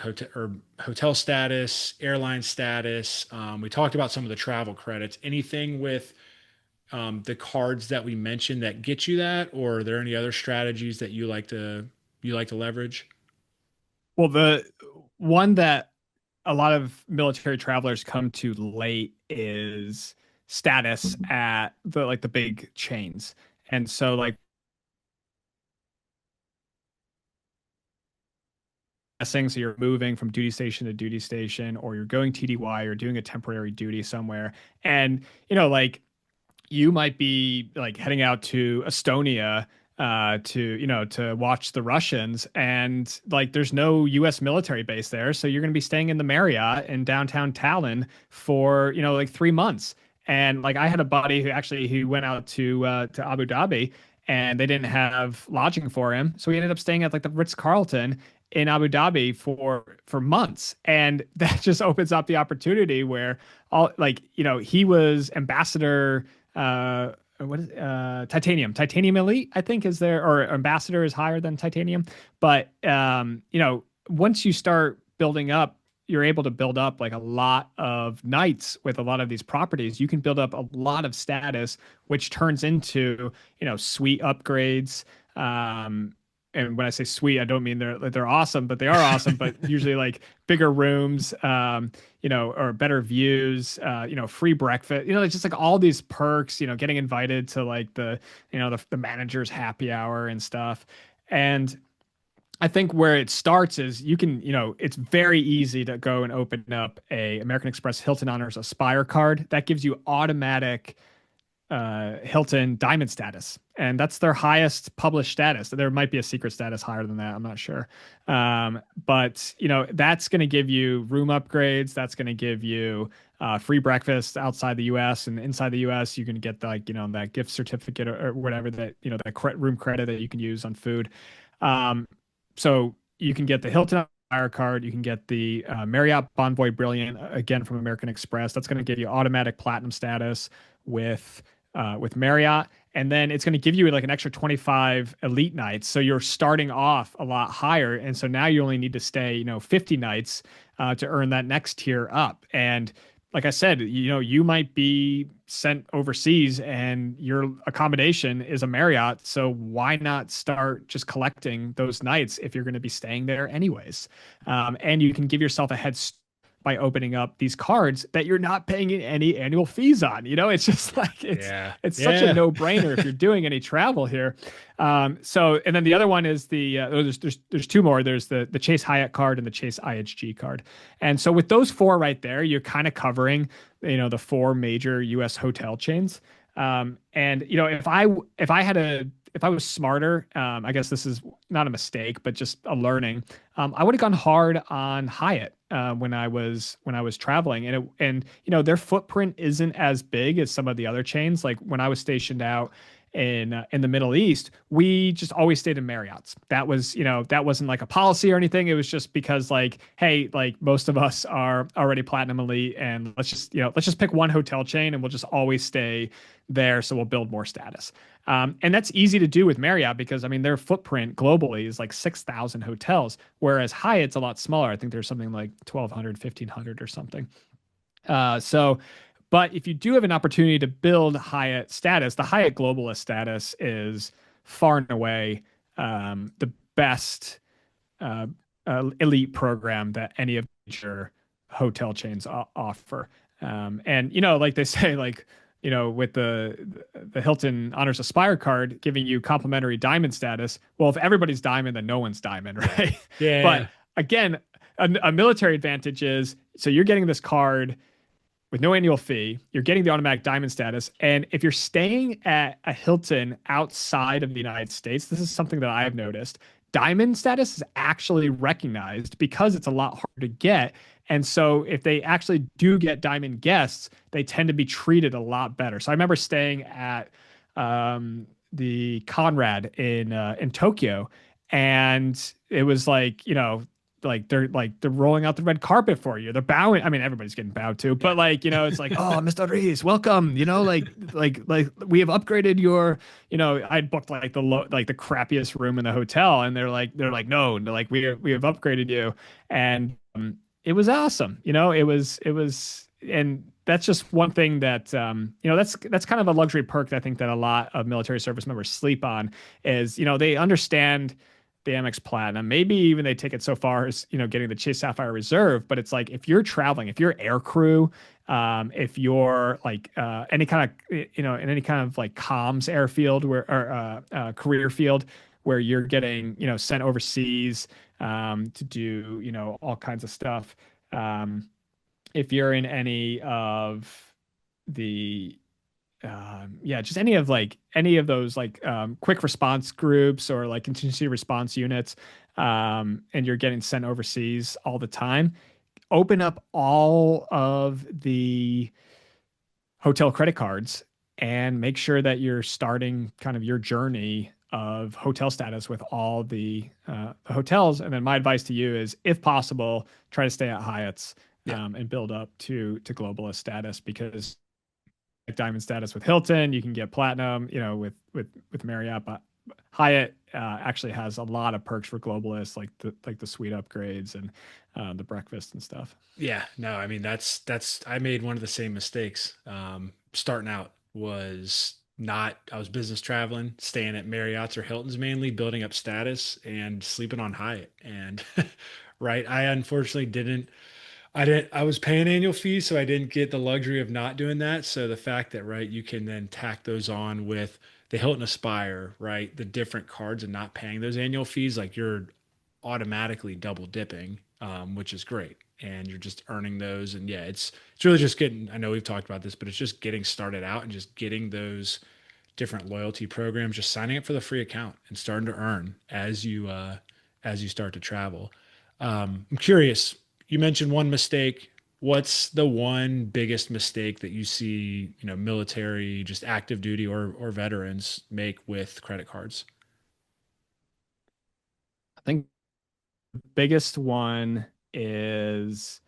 hotel status, airline status? We talked about some of the travel credits. Anything with the cards that we mentioned that get you that, or are there any other strategies that you like to leverage? Well, the one that a lot of military travelers come to late is status at the big chains. And so like so you're moving from duty station to duty station, or you're going TDY or doing a temporary duty somewhere. And like you might be like heading out to Estonia to watch the Russians, and like there's no US military base there, so you're going to be staying in the Marriott in downtown Tallinn for like 3 months. And like I had a buddy who went out to Abu Dhabi, and they didn't have lodging for him, so he ended up staying at like the Ritz-Carlton in Abu Dhabi for months. And that just opens up the opportunity where all like he was ambassador what is titanium elite, I think, is there, or ambassador is higher than titanium. But once you start building up, you're able to build up like a lot of nights with a lot of these properties. You can build up a lot of status, which turns into suite upgrades. And when I say sweet, I don't mean they're awesome, but they are awesome. But usually like bigger rooms, or better views, free breakfast, it's just like all these perks, getting invited to like the manager's happy hour and stuff. And I think where it starts is you can, it's very easy to go and open up a American Express Hilton Honors Aspire card that gives you automatic Hilton Diamond status, and that's their highest published status. There might be a secret status higher than that. I'm not sure. But that's going to give you room upgrades. That's going to give you free breakfast outside the U.S. and inside the U.S. You can get like that gift certificate or whatever that that room credit that you can use on food. So you can get the Hilton Fire card. You can get the Marriott Bonvoy Brilliant again from American Express. That's going to give you automatic platinum status with Marriott, and then it's going to give you like an extra 25 elite nights. So you're starting off a lot higher, and so now you only need to stay 50 nights to earn that next tier up. And like I said, you might be sent overseas and your accommodation is a Marriott. So why not start just collecting those nights if you're going to be staying there anyways? And you can give yourself a head start by opening up these cards that you're not paying any annual fees on. It's just like Yeah. it's such a Yeah. no-brainer if you're doing any travel here. And then the other one is there's two more. There's the Chase Hyatt card and the Chase IHG card. And so with those four right there, you're kind of covering the four major US hotel chains. And if I was smarter, I guess this is not a mistake, but just a learning. I would have gone hard on Hyatt when I was traveling, and their footprint isn't as big as some of the other chains. Like when I was stationed out in the Middle East, we just always stayed in Marriott's. That wasn't like a policy or anything. It was just because like, hey, like most of us are already platinum elite, and let's just pick one hotel chain and we'll just always stay there. So we'll build more status. And that's easy to do with Marriott because I mean their footprint globally is like 6,000 hotels, whereas Hyatt's a lot smaller. I think there's something like 1,200, 1,500 or something. So, but if you do have an opportunity to build Hyatt status, the Hyatt Globalist status is far and away the best elite program that any of your hotel chains offer. And like they say, like with the Hilton Honors Aspire card giving you complimentary diamond status. Well, if everybody's diamond, then no one's diamond, right? But Yeah. again, a military advantage is so you're getting this card with no annual fee. You're getting the automatic diamond status. And if you're staying at a Hilton outside of the United States, this is something that I've noticed. Diamond status is actually recognized because it's a lot harder to get. And so if they actually do get diamond guests, they tend to be treated a lot better. So I remember staying at the Conrad in Tokyo, and it was like, they're rolling out the red carpet for you. They're bowing. I mean, everybody's getting bowed to, but Yeah. like, it's like, oh, Mr. Rees, welcome. Like we have upgraded your, I booked like like the crappiest room in the hotel, and they're like, no, and they're like, we have upgraded you, and it was awesome. It was, and that's just one thing that that's kind of a luxury perk that I think that a lot of military service members sleep on is, they understand the Amex Platinum. Maybe even they take it so far as, getting the Chase Sapphire Reserve. But it's like if you're traveling, if you're air crew, if you're like any kind of, in any kind of like comms airfield or career field where you're getting, sent overseas to do, all kinds of stuff. If you're in any of the yeah, just any of those like quick response groups or like contingency response units, and you're getting sent overseas all the time, open up all of the hotel credit cards and make sure that you're starting kind of your journey of hotel status with all the hotels. And then my advice to you is, if possible, try to stay at Hyatt's Yeah. and build up to globalist status, because diamond status with Hilton, you can get platinum, with Marriott. But Hyatt actually has a lot of perks for globalists, like the suite upgrades and the breakfast and stuff. Yeah, no, I mean I made one of the same mistakes. Starting out was not I was business traveling, staying at Marriott's or Hilton's mainly, building up status and sleeping on Hyatt. And right, I unfortunately didn't I was paying annual fees, so I didn't get the luxury of not doing that. So the fact that, right, you can then tack those on with the Hilton Aspire, right, the different cards and not paying those annual fees, like you're automatically double dipping, which is great. And you're just earning those. And yeah, it's really just getting, I know we've talked about this, but it's just getting started out and just getting those different loyalty programs, just signing up for the free account and starting to earn as you start to travel. I'm curious, you mentioned one mistake. What's the one biggest mistake that you see, military, just active duty or veterans make with credit cards? I think the biggest one is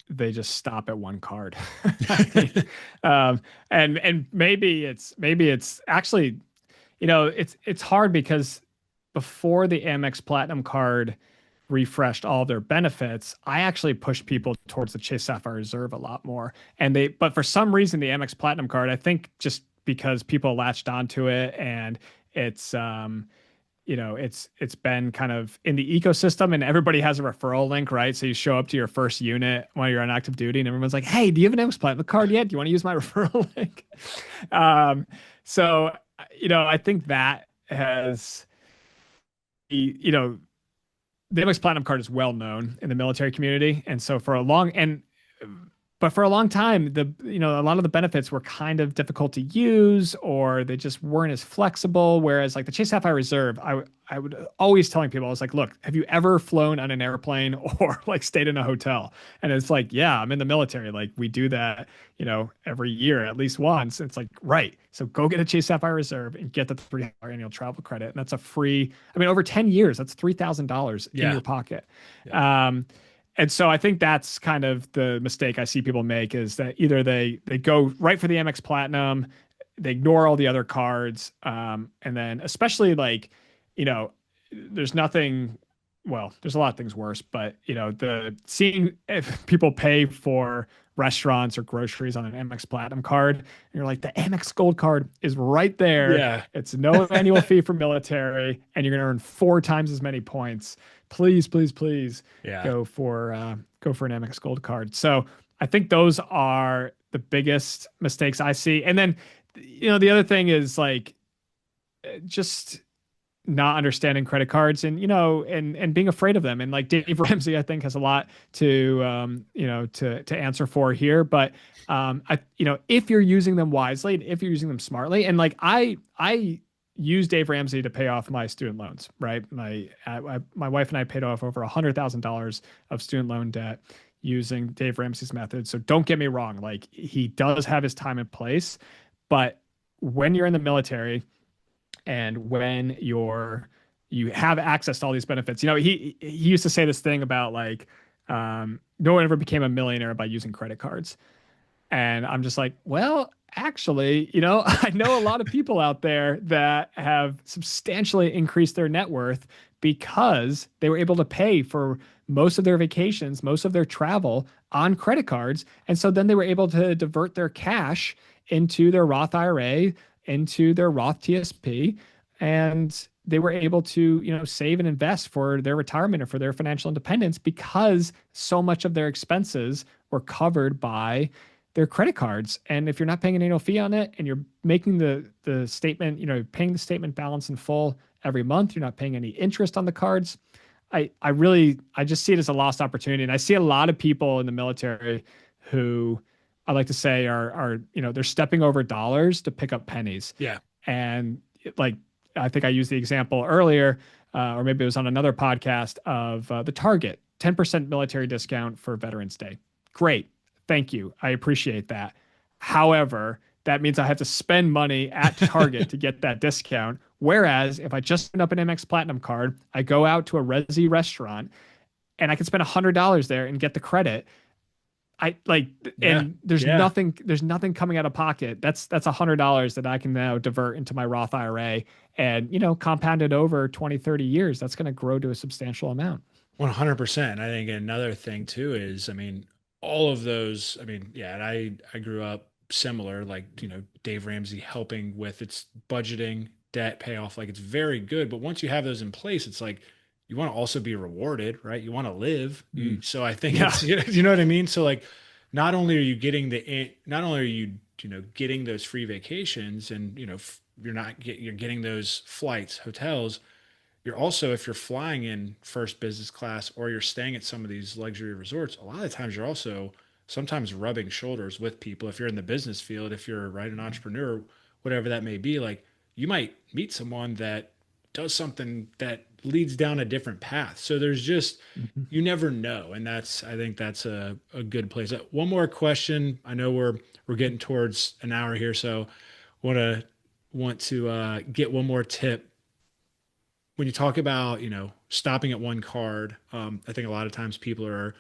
they just stop at one card. I think, and maybe it's actually, it's hard because before the Amex Platinum card refreshed all their benefits, I actually pushed people towards the Chase Sapphire Reserve a lot more. But for some reason, the Amex Platinum card, I think just because people latched onto it, and it's it's been kind of in the ecosystem, and everybody has a referral link, right? So you show up to your first unit while you're on active duty, and everyone's like, "Hey, do you have an Amex Platinum card yet? Do you want to use my referral link?" So I think that has, you know, the Amex Platinum card is well known in the military community, and so for a long time, a lot of the benefits were kind of difficult to use, or they just weren't as flexible. Whereas like the Chase Sapphire Reserve, I would always telling people, I was like, look, have you ever flown on an airplane or like stayed in a hotel? And it's like, yeah, I'm in the military. Like we do that, every year at least once. It's like, right. So go get a Chase Sapphire Reserve and get the $300 annual travel credit. And that's a free, I mean, over 10 years, that's $3,000 in Yeah. your pocket. Yeah. And so I think that's kind of the mistake I see people make, is that either they go right for the Amex Platinum, they ignore all the other cards, and then especially like, there's nothing, well, there's a lot of things worse, but the seeing if people pay for restaurants or groceries on an Amex Platinum card, and you're like, the Amex Gold card is right there. Yeah. It's no annual fee for military, and you're gonna earn 4 times as many points. Please, please, please Yeah. go for an Amex Gold card. So I think those are the biggest mistakes I see. And then, the other thing is like just not understanding credit cards, and and being afraid of them. And like Dave Ramsey, I think, has a lot to to answer for here. But if you're using them wisely, and if you're using them smartly, and like I use Dave Ramsey to pay off my student loans, right? My wife and I paid off over $100,000 of student loan debt using Dave Ramsey's method. So don't get me wrong, like he does have his time and place, but when you're in the military, and when you're you have access to all these benefits. He used to say this thing about like no one ever became a millionaire by using credit cards. And I'm just like, well, actually, I know a lot of people out there that have substantially increased their net worth because they were able to pay for most of their vacations, most of their travel on credit cards. And so then they were able to divert their cash into their Roth IRA, into their Roth TSP, and they were able to, save and invest for their retirement or for their financial independence because so much of their expenses were covered by their credit cards. And if you're not paying an annual fee on it and you're making the statement, paying the statement balance in full every month, you're not paying any interest on the cards. I just see it as a lost opportunity. And I see a lot of people in the military who I like to say are they're stepping over dollars to pick up pennies. Yeah. And like, I think I used the example earlier, or maybe it was on another podcast of the Target 10% military discount for Veterans Day. Great. Thank you. I appreciate that. However, that means I have to spend money at Target to get that discount. Whereas if I just open up an Amex Platinum card, I go out to a Resi restaurant and I can spend $100 there and get the credit. I like, and there's nothing coming out of pocket. That's $100 that I can now divert into my Roth IRA and, compound it over 20, 30 years. That's going to grow to a substantial amount. 100%. I think another thing too is, I mean, all of those, I mean, yeah, and I grew up similar, like, Dave Ramsey helping with its budgeting, debt payoff, like it's very good. But once you have those in place, it's like you want to also be rewarded, right? You want to live. So I think it's, you know what I mean? So like, not only are you getting not only are you, getting those free vacations and, you're getting those flights, hotels, you're also, if you're flying in first business class or you're staying at some of these luxury resorts, a lot of times you're also sometimes rubbing shoulders with people. If you're in the business field, if you're an entrepreneur, whatever that may be, like you might meet someone that does something that leads down a different path. So there's just, you never know. And I think that's a good place. One more question. I know we're getting towards an hour here. So want to get one more tip when you talk about, stopping at one card. I think a lot of times people are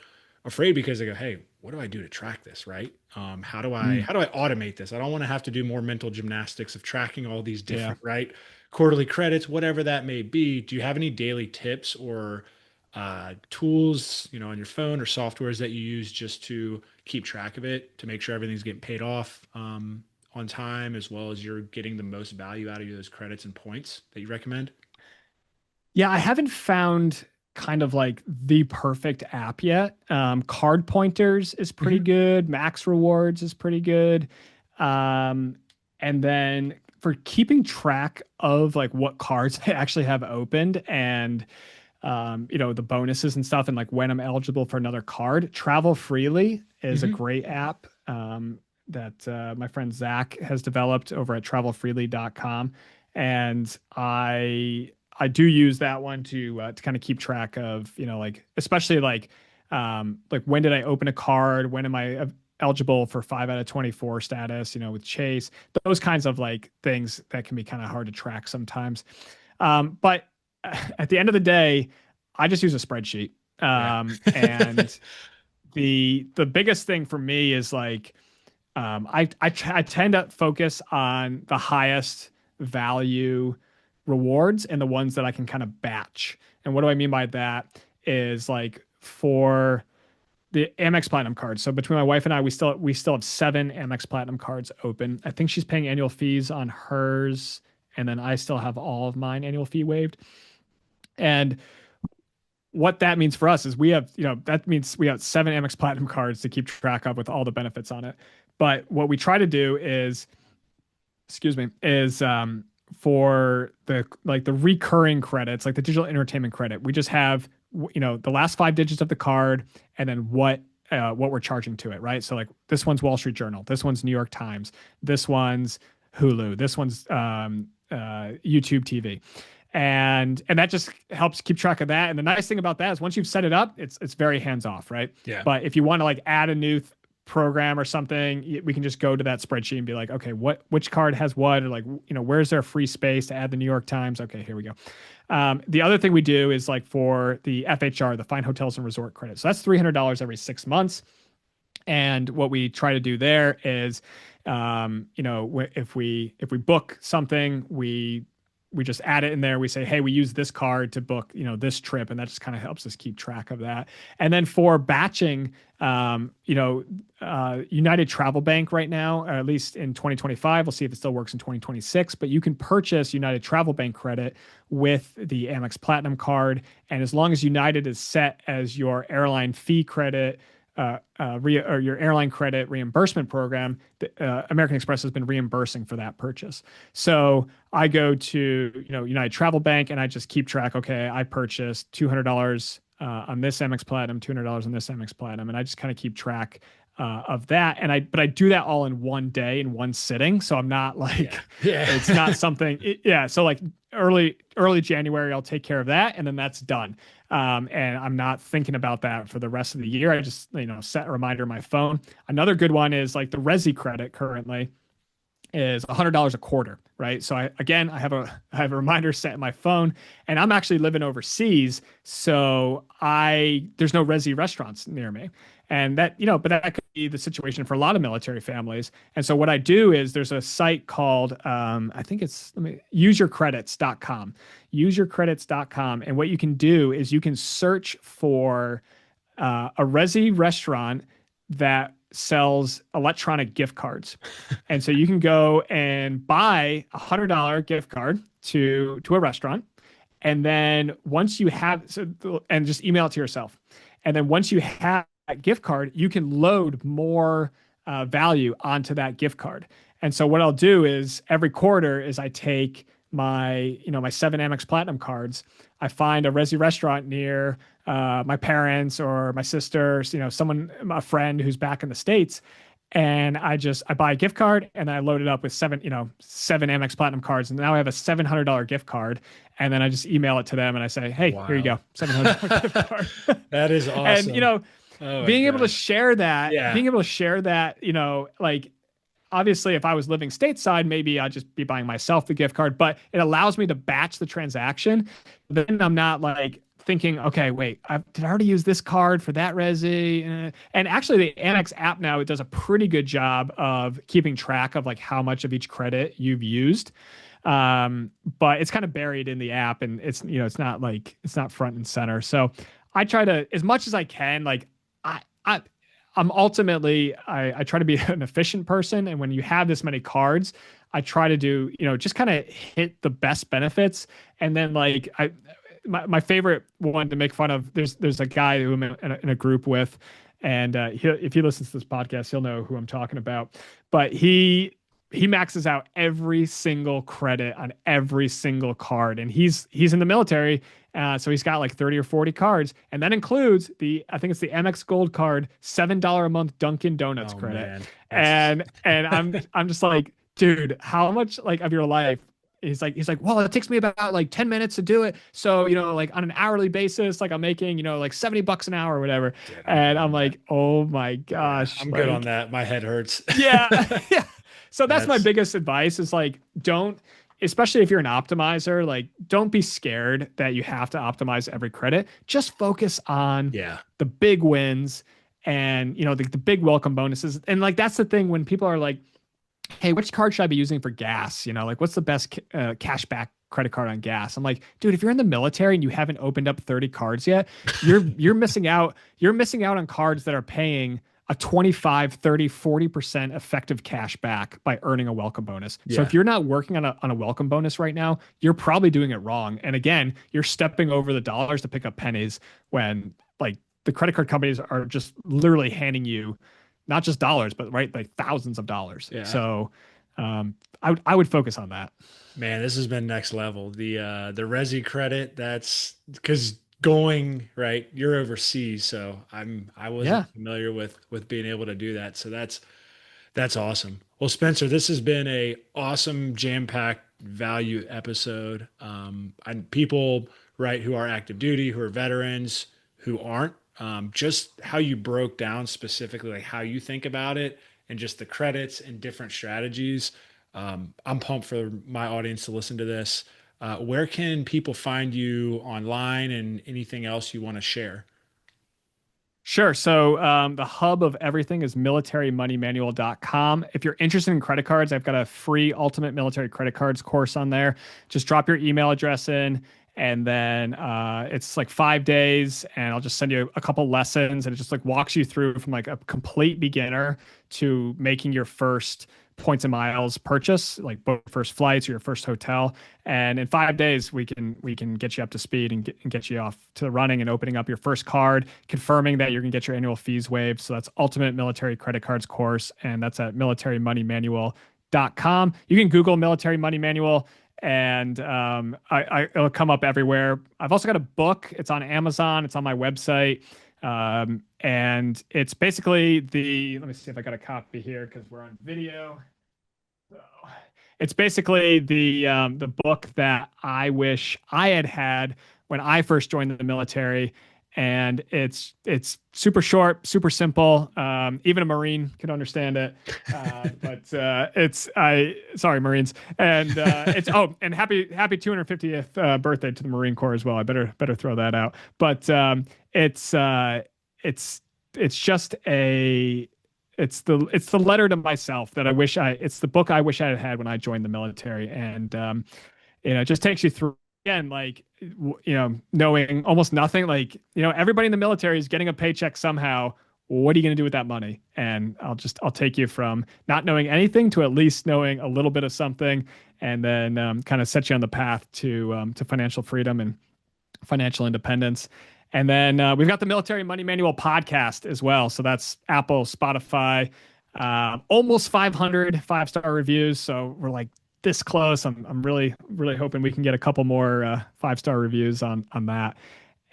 afraid because they go, hey, what do I do to track this? Right. How do I automate this? I don't want to have to do more mental gymnastics of tracking all these different, right, quarterly credits, whatever that may be. Do you have any daily tips or tools, on your phone or softwares that you use just to keep track of it, to make sure everything's getting paid off on time, as well as you're getting the most value out of those credits and points that you recommend? Yeah, I haven't found kind of like the perfect app yet. Card Pointers is pretty good. Max Rewards is pretty good. And then for keeping track of like what cards I actually have opened and the bonuses and stuff and like when I'm eligible for another card, Travel Freely is a great app that my friend Zach has developed over at travelfreely.com. And I do use that one to kind of keep track of, like, especially like when did I open a card? When am I eligible for 5 out of 24 status, with Chase, those kinds of like things that can be kind of hard to track sometimes. But at the end of the day, I just use a spreadsheet. And the biggest thing for me is like, I tend to focus on the highest value rewards and the ones that I can kind of batch. And what do I mean by that is like for the Amex Platinum cards. So between my wife and I, we still have 7 Amex Platinum cards open. I think she's paying annual fees on hers, and then I still have all of mine annual fee waived. And what that means for us is that means we have 7 Amex Platinum cards to keep track of with all the benefits on it. But what we try to do is, for the recurring credits, like the digital entertainment credit, we just have, the last 5 digits of the card and then what we're charging to it, right? So like this one's Wall Street Journal, this one's New York Times, this one's Hulu, this one's YouTube TV. And that just helps keep track of that. And the nice thing about that is once you've set it up, it's very hands off, right? Yeah. But if you want to like add a new program or something, we can just go to that spreadsheet and be like, okay, which card has what, or like, where's there free space to add the New York Times? Okay, here we go. The other thing we do is like for the FHR, the Fine Hotels and Resort Credit. So that's $300 every 6 months. And what we try to do there is, if we book something, we just add it in there. We say, hey, we use this card to book, this trip, and that just kind of helps us keep track of that. And then for batching, United Travel Bank right now, or at least in 2025, we'll see if it still works in 2026. But you can purchase United Travel Bank credit with the Amex Platinum card, and as long as United is set as your airline fee credit or your airline credit reimbursement program, American Express has been reimbursing for that purchase. So I go to United Travel Bank and I just keep track. Okay, I purchased $200 on this Amex Platinum, $200 on this Amex Platinum, and I just kind of keep track of that. But I do that all in one day in one sitting. So I'm not like, Yeah. it's not something. Yeah. So like early January, I'll take care of that, and then that's done. And I'm not thinking about that for the rest of the year. I just set a reminder on my phone. Another good one is like the Resi credit currently is $100 a quarter, right? So I have a reminder set in my phone, and I'm actually living overseas, so there's no Resi restaurants near me. And that, but that could be the situation for a lot of military families. And so what I do is there's a site called, I think it's, useyourcredits.com, useyourcredits.com. And what you can do is you can search for a Resi restaurant that sells electronic gift cards. And so you can go and buy $100 gift card to a restaurant. And then once you have, and just email it to yourself. And then once you have that gift card, you can load more value onto that gift card. And so what I'll do is every quarter is I take my 7 Amex Platinum cards. I find a Resi restaurant near my parents or my sisters, a friend who's back in the States. And I buy a gift card and I load it up with seven Amex Platinum cards. And now I have a $700 gift card. And then I just email it to them and I say, hey, here you go, $700 gift card. That is awesome. And, Oh being able to gosh. share that, Yeah. like, obviously, if I was living stateside, maybe I'd just be buying myself the gift card, but it allows me to batch the transaction. Then I'm not like thinking, okay, wait, did I already use this card for that Resi? And actually, the Amex app now, it does a pretty good job of keeping track of like how much of each credit you've used. But it's kind of buried in the app, and it's not front and center. So I try to, as much as I can, like I'm ultimately, I try to be an efficient person. And when you have this many cards, I try to do, just kind of hit the best benefits. And then like, my favorite one to make fun of, there's a guy who I'm in a group with, and if he listens to this podcast, he'll know who I'm talking about. But he maxes out every single credit on every single card, and he's in the military. So he's got like 30 or 40 cards, and that includes I think it's the Amex Gold card, $7 a month Dunkin' Donuts credit. Man. And I'm just like, dude, how much like of your life? He's like, well, it takes me about like 10 minutes to do it. So, like on an hourly basis, like I'm making, like $70 an hour or whatever. Dude, and I'm like, oh my gosh. Yeah, I'm good on that. My head hurts. Yeah. Yeah. So that's my biggest advice is like, especially if you're an optimizer, like don't be scared that you have to optimize every credit. Just focus on the big wins and, the big welcome bonuses. And like, that's the thing when people are like, hey, which card should I be using for gas? Like what's the best cashback credit card on gas? I'm like, dude, if you're in the military and you haven't opened up 30 cards yet, you're missing out. You're missing out on cards that are paying a 25, 30, 40% effective cash back by earning a welcome bonus. Yeah. So if you're not working on a welcome bonus right now, you're probably doing it wrong. And again, you're stepping over the dollars to pick up pennies when like the credit card companies are just literally handing you not just dollars, but right, like thousands of dollars. Yeah. So I would focus on that. Man, this has been next level. The Resi credit, that's because going right, you're overseas, so I wasn't familiar with being able to do that. So that's awesome. Well, Spencer, this has been a awesome jam-packed value episode. And people right who are active duty, who are veterans, who aren't, just how you broke down specifically, like how you think about it and just the credits and different strategies. I'm pumped for my audience to listen to this. Where can people find you online and anything else you want to share? Sure. So the hub of everything is militarymoneymanual.com. If you're interested in credit cards, I've got a free Ultimate Military Credit Cards course on there. Just drop your email address in, and then it's like 5 days, and I'll just send you a couple lessons, and it just like walks you through from like a complete beginner to making your first points and miles purchase, like both first flights or your first hotel. And in 5 days, we can get you up to speed and get you off to the running and opening up your first card, confirming that you're gonna get your annual fees waived. So that's Ultimate Military Credit Cards course, and that's at militarymoneymanual.com. You can Google Military Money Manual, and it'll come up everywhere. I've also got a book. It's on Amazon. It's on my website. And it's basically let me see if I got a copy here because we're on video. So it's basically the book that I wish I had had when I first joined the military, and it's super short, super simple. Even a Marine could understand it. But it's I sorry Marines, and it's and happy 250th birthday to the Marine Corps as well. I better throw that out. But it's it's it's just a it's the letter to myself that I wish it's the book I wish I had had when I joined the military. And it just takes you through again, like knowing almost nothing. Like everybody in the military is getting a paycheck somehow. What are you going to do with that money? And I'll take you from not knowing anything to at least knowing a little bit of something, and then kind of set you on the path to financial freedom and financial independence. And then we've got the Military Money Manual podcast as well. So that's Apple, Spotify, almost 500 five-star reviews. So we're like this close. I'm really, really hoping we can get a couple more five-star reviews on that.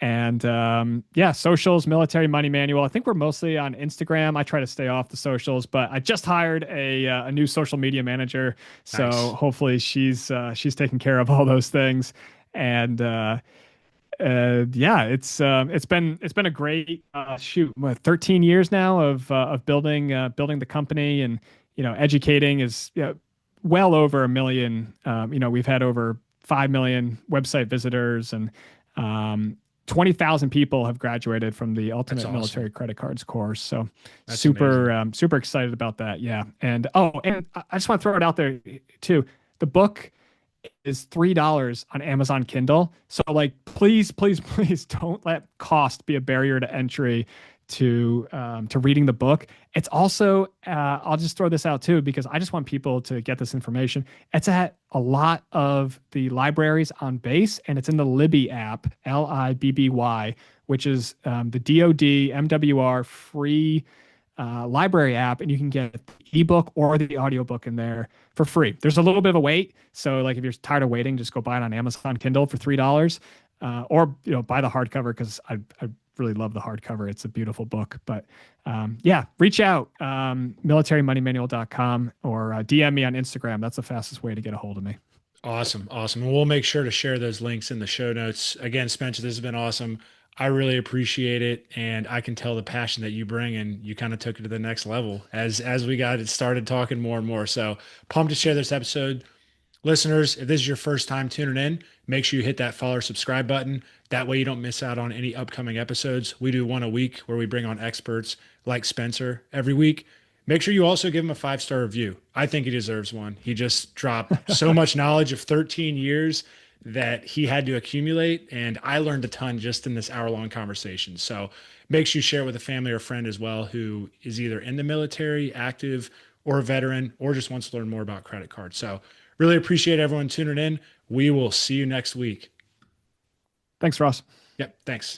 And socials, Military Money Manual. I think we're mostly on Instagram. I try to stay off the socials, but I just hired a new social media manager. So Nice. hopefully she's taking care of all those things. And it's been a great 13 years now of building the company, and educating is well over a million. We've had over 5 million website visitors, and 20,000 people have graduated from the That's Ultimate awesome. Military Credit Cards course. So That's amazing. super excited about that. Yeah. And I just want to throw it out there too. The book is $3 on Amazon Kindle. So like, please, please, please don't let cost be a barrier to entry to reading the book. It's also I'll just throw this out too, because I just want people to get this information. It's at a lot of the libraries on base, and it's in the Libby app, Libby, which is the DoD MWR free library app, and you can get the ebook or the audiobook in there for free. There's a little bit of a wait, so like if you're tired of waiting, just go buy it on Amazon Kindle for $3, or buy the hardcover, because I really love the hardcover. It's a beautiful book. But reach out, militarymoneymanual.com, or DM me on Instagram. That's the fastest way to get a hold of me. Awesome. Awesome. And we'll make sure to share those links in the show notes. Again, Spencer, this has been awesome. I really appreciate it. And I can tell the passion that you bring, and you kind of took it to the next level as we got it started talking more and more. So pumped to share this episode. Listeners, if this is your first time tuning in, make sure you hit that follow or subscribe button. That way you don't miss out on any upcoming episodes. We do one a week where we bring on experts like Spencer every week. Make sure you also give him a 5-star review. I think he deserves one. He just dropped so much knowledge of 13 years that he had to accumulate, and I learned a ton just in this hour-long conversation. So make sure you share it with a family or friend as well who is either in the military, active, or a veteran, or just wants to learn more about credit cards. So really appreciate everyone tuning in. We will see you next week. Thanks, Ross. Yep. Thanks.